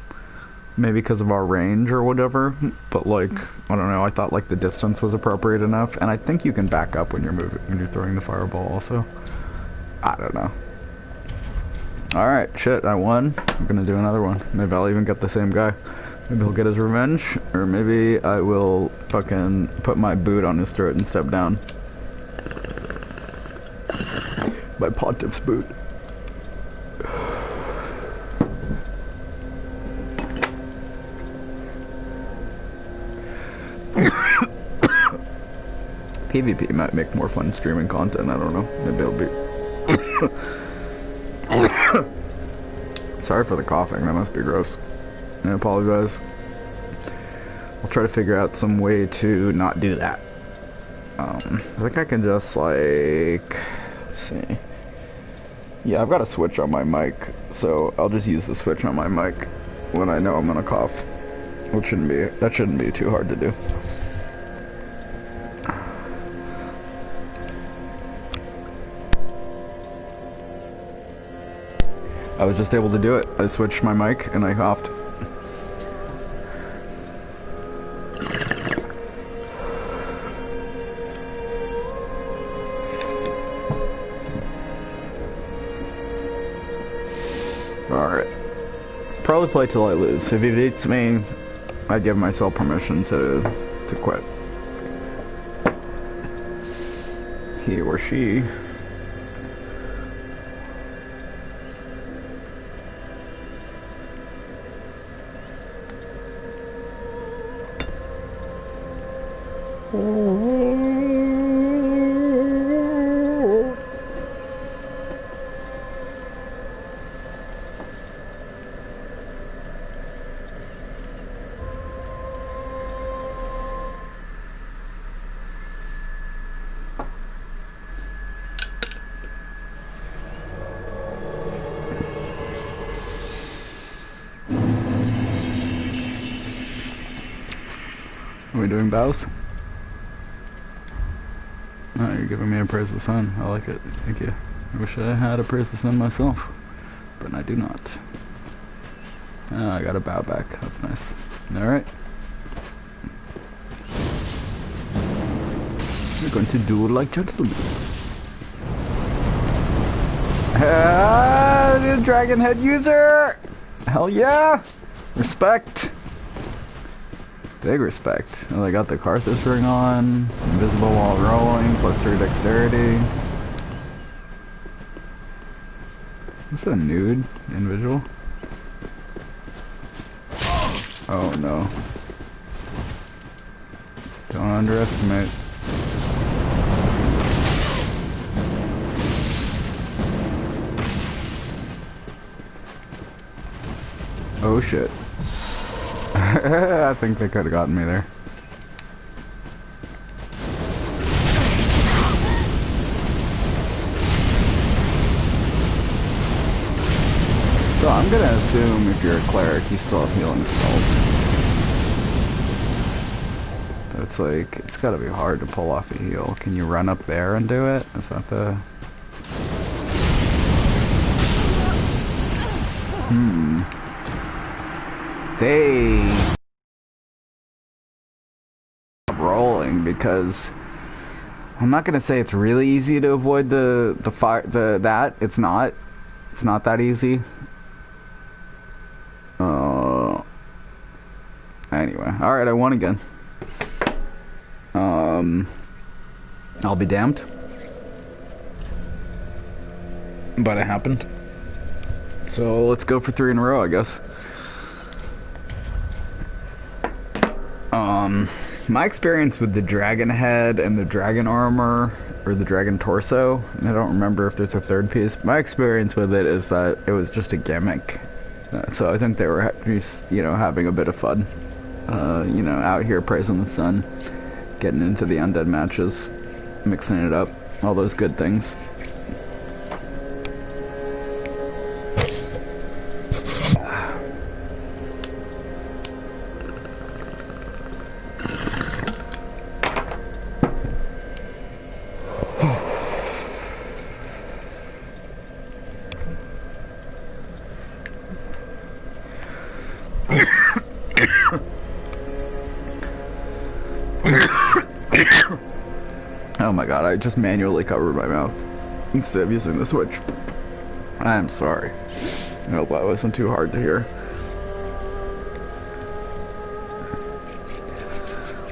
Maybe because of our range or whatever. But, like, I don't know, I thought, like, the distance was appropriate enough. And I think you can back up when you're moving, when you're throwing the fireball also. I don't know. Alright, shit, I won. I'm gonna do another one. Maybe I'll even get the same guy. Maybe he'll get his revenge, or maybe I will fucking put my boot on his throat and step down. My Pontiff's boot. PvP might make more fun streaming content, I don't know. Maybe it'll be... Sorry for the coughing, that must be gross. I apologize. I'll try to figure out some way to not do that. I think I can just like... Let's see. Yeah, I've got a switch on my mic, so I'll just use the switch on my mic when I know I'm gonna cough. Which shouldn't be too hard to do. I was just able to do it. I switched my mic and I coughed. Alright. Probably play till I lose. If he beats me, I give myself permission to quit. He or she. Are we doing bows? Oh, you're giving me a praise the sun. I like it. Thank you. I wish I had a praise the sun myself, but I do not. Oh, I got a bow back. That's nice. Alright. We're going to do like gentlemen. Dragon head user! Hell yeah! Respect! Big respect. Oh, I got the Karthus ring on. Invisible while rolling. +3 dexterity. Is this a nude individual? Oh no. Don't underestimate. Oh shit. I think they could have gotten me there. So I'm gonna assume if you're a cleric, you still have healing spells. But it's like, it's gotta be hard to pull off a heal. Can you run up there and do it? Is that the... They rolling because I'm not gonna say it's really easy to avoid the fire that it's not that easy. Anyway, all right, I won again. I'll be damned, but it happened. So let's go for 3 in a row, I guess. My experience with the dragon head and the dragon armor, or the dragon torso, I don't remember if there's a third piece. My experience with it is that it was just a gimmick. So I think they were just, you know, having a bit of fun. You know, out here praising the sun, getting into the undead matches, mixing it up, all those good things. Oh my god, I just manually covered my mouth instead of using the switch. I'm sorry. I hope that wasn't too hard to hear.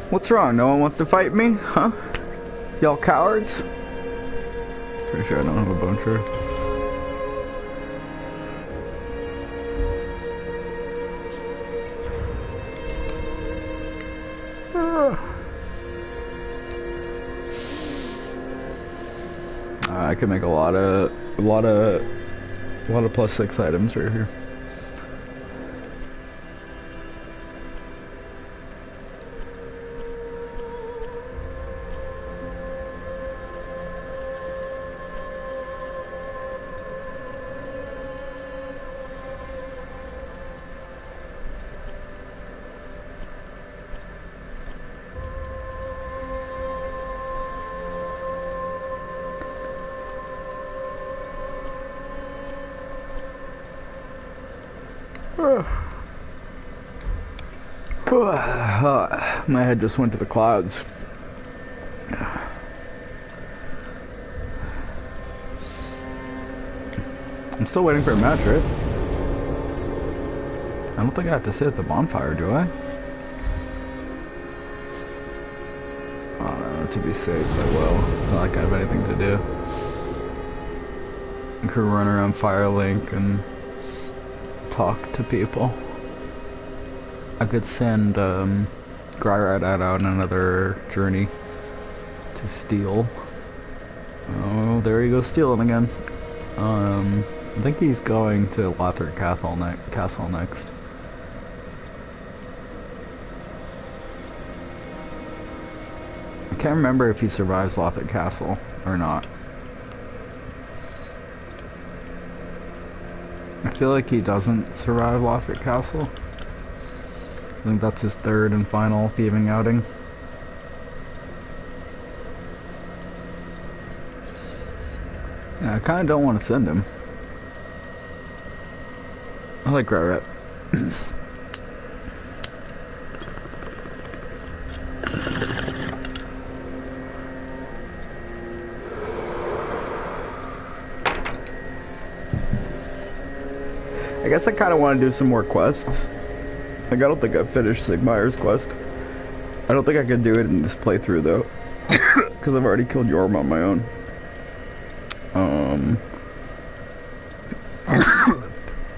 What's wrong? No one wants to fight me? Huh? Y'all cowards? Pretty sure I don't have a bone tree. I could make a lot of +6 items right here. My head just went to the clouds. I'm still waiting for a match, right? I don't think I have to sit at the bonfire, do I? To be safe, I will. It's not like I have anything to do. I could run around Firelink and talk to people. I could send Gryrad out on another journey to steal. Oh, there he goes stealing again. I think he's going to Lothric Castle next. I can't remember if he survives Lothric Castle or not. I feel like he doesn't survive Lothric Castle. I think that's his third and final thieving outing. Yeah, I kinda don't want to send him. I like Gryrad. I guess I kinda want to do some more quests. Like, I don't think I've finished Sigmayr's quest. I don't think I could do it in this playthrough, though. Because I've already killed Yorm on my own.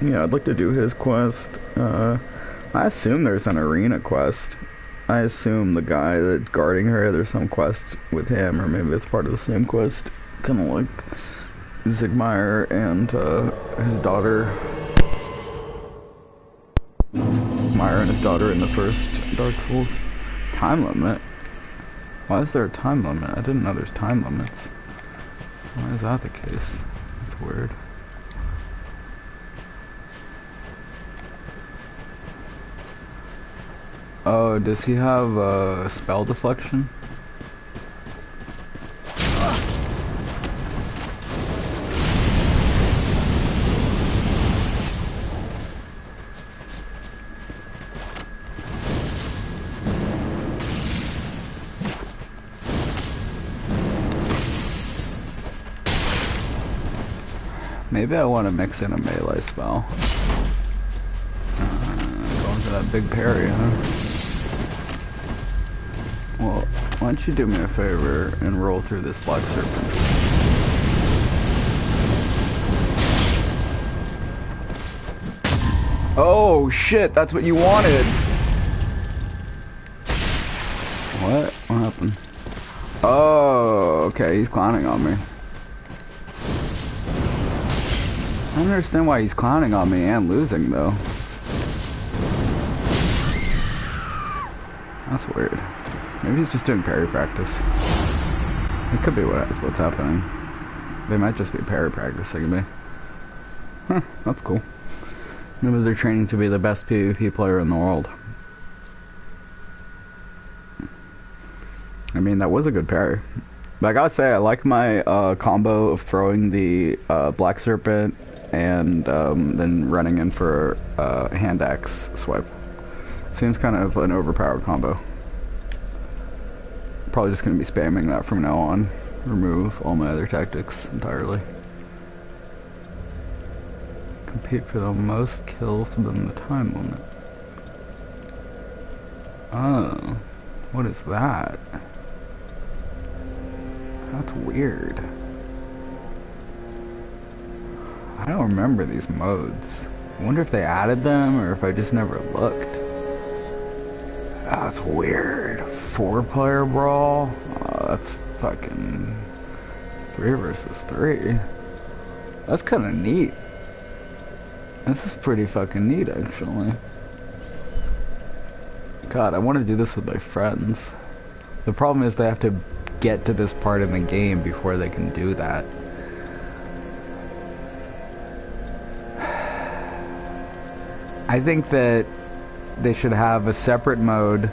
Yeah, I'd like to do his quest. I assume there's an arena quest. I assume the guy that's guarding her, there's some quest with him, or maybe it's part of the same quest. Kind of like Sigmayr and his daughter. Myra and his daughter in the first Dark Souls. Time limit? Why is there a time limit? I didn't know there's time limits. Why is that the case? That's weird. Oh, does he have spell deflection? Maybe I want to mix in a melee spell. Going for that big parry, huh? Well, why don't you do me a favor and roll through this Black Serpent? Oh shit, that's what you wanted! What? What happened? Oh, okay, he's clowning on me. I don't understand why he's clowning on me and losing, though. That's weird. Maybe he's just doing parry practice. It could be what's happening. They might just be parry practicing me. Huh, that's cool. Maybe they're training to be the best PvP player in the world. I mean, that was a good parry. But I gotta say, I like my combo of throwing the Black Serpent and then running in for hand axe swipe. Seems kind of an overpowered combo. Probably just gonna be spamming that from now on. Remove all my other tactics entirely. compete for the most kills within the time limit. Oh, what is that? That's weird. I don't remember these modes. I wonder if they added them or if I just never looked. That's weird. 4-player brawl? Oh, that's fucking 3 versus 3. That's kind of neat. This is pretty fucking neat, actually. God, I want to do this with my friends. The problem is they have to get to this part in the game before they can do that. I think that they should have a separate mode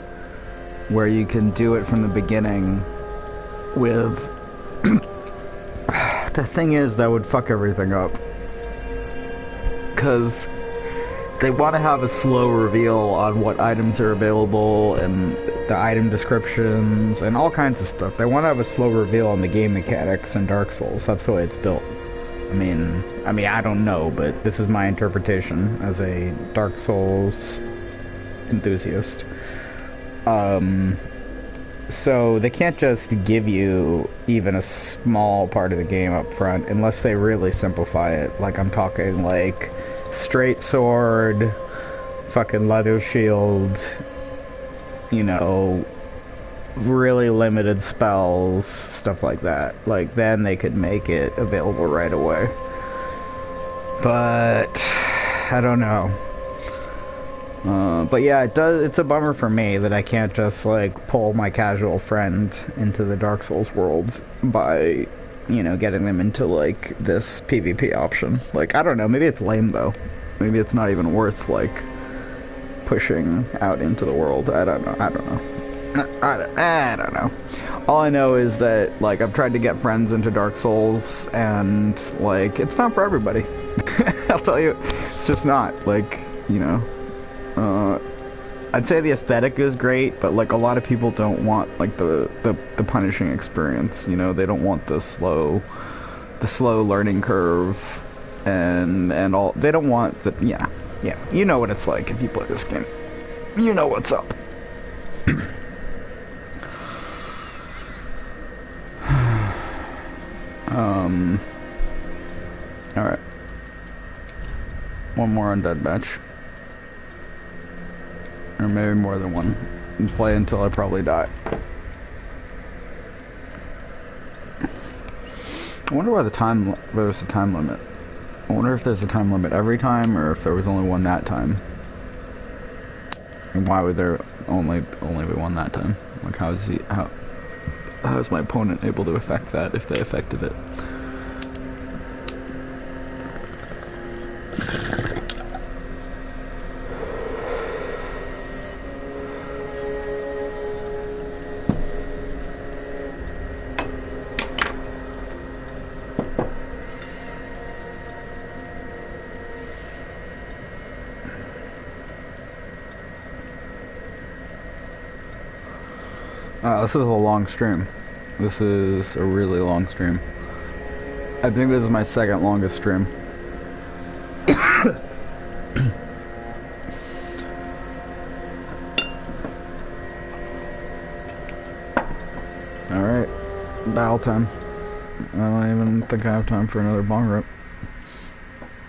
where you can do it from the beginning with... The thing is, that would fuck everything up. Because they want to have a slow reveal on what items are available and the item descriptions and all kinds of stuff. They want to have a slow reveal on the game mechanics in Dark Souls. That's the way it's built. I mean, I don't know, but this is my interpretation as a Dark Souls enthusiast. So they can't just give you even a small part of the game up front unless they really simplify it. Like, I'm talking like straight sword, fucking leather shield, you know, really limited spells, stuff like that. Like, then they could make it available right away. But I don't know. But yeah, it's a bummer for me that I can't just like pull my casual friend into the Dark Souls world by, you know, getting them into like this PvP option. Like, I don't know, maybe it's lame though. Maybe it's not even worth like pushing out into the world. I don't know. I don't know. All I know is that like I've tried to get friends into Dark Souls and like it's not for everybody. I'll tell you, it's just not. Like, you know, I'd say the aesthetic is great, but like a lot of people don't want like the punishing experience. You know, they don't want the slow learning curve and all. They don't want the yeah. You know what it's like if you play this game. You know what's up. Alright. One more undead match. Or maybe more than one. And play until I probably die. I wonder why there's a time limit. I wonder if there's a time limit every time or if there was only one that time. And why would there only be one that time? Like, how is my opponent able to affect that if they affected it? This is a long stream. This is a really long stream. I think this is my second longest stream. Alright. Battle time. I don't even think I have time for another bong rip.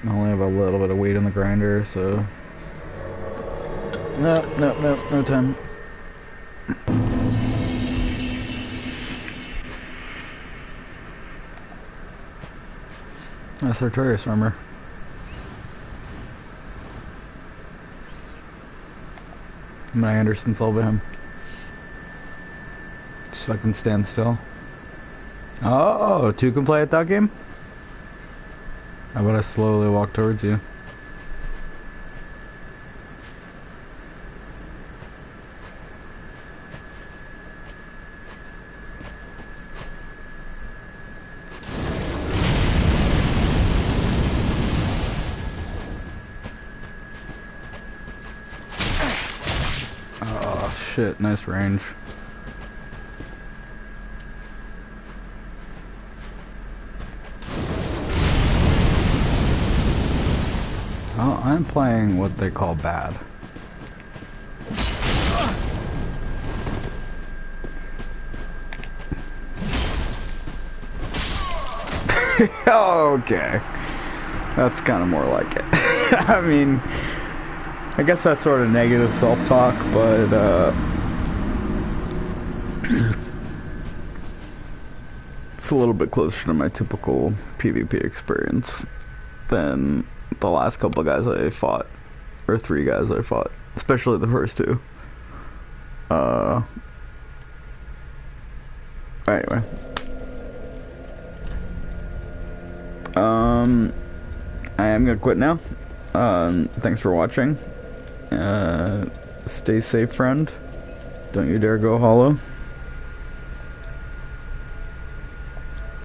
I only have a little bit of weight in the grinder, so... No time. That's Artorias armor. My Anderson's all by him. Just fucking stand still. Oh, 2 can play at that game? How about I slowly walk towards you? Shit, nice range. Oh, I'm playing what they call bad. Okay. That's kind of more like it. I mean, I guess that's sort of negative self-talk, but, it's a little bit closer to my typical PvP experience than the last couple of guys I fought, or 3 guys I fought, especially the first 2. Anyway. I am gonna quit now. Thanks for watching. Stay safe, friend. Don't you dare go hollow.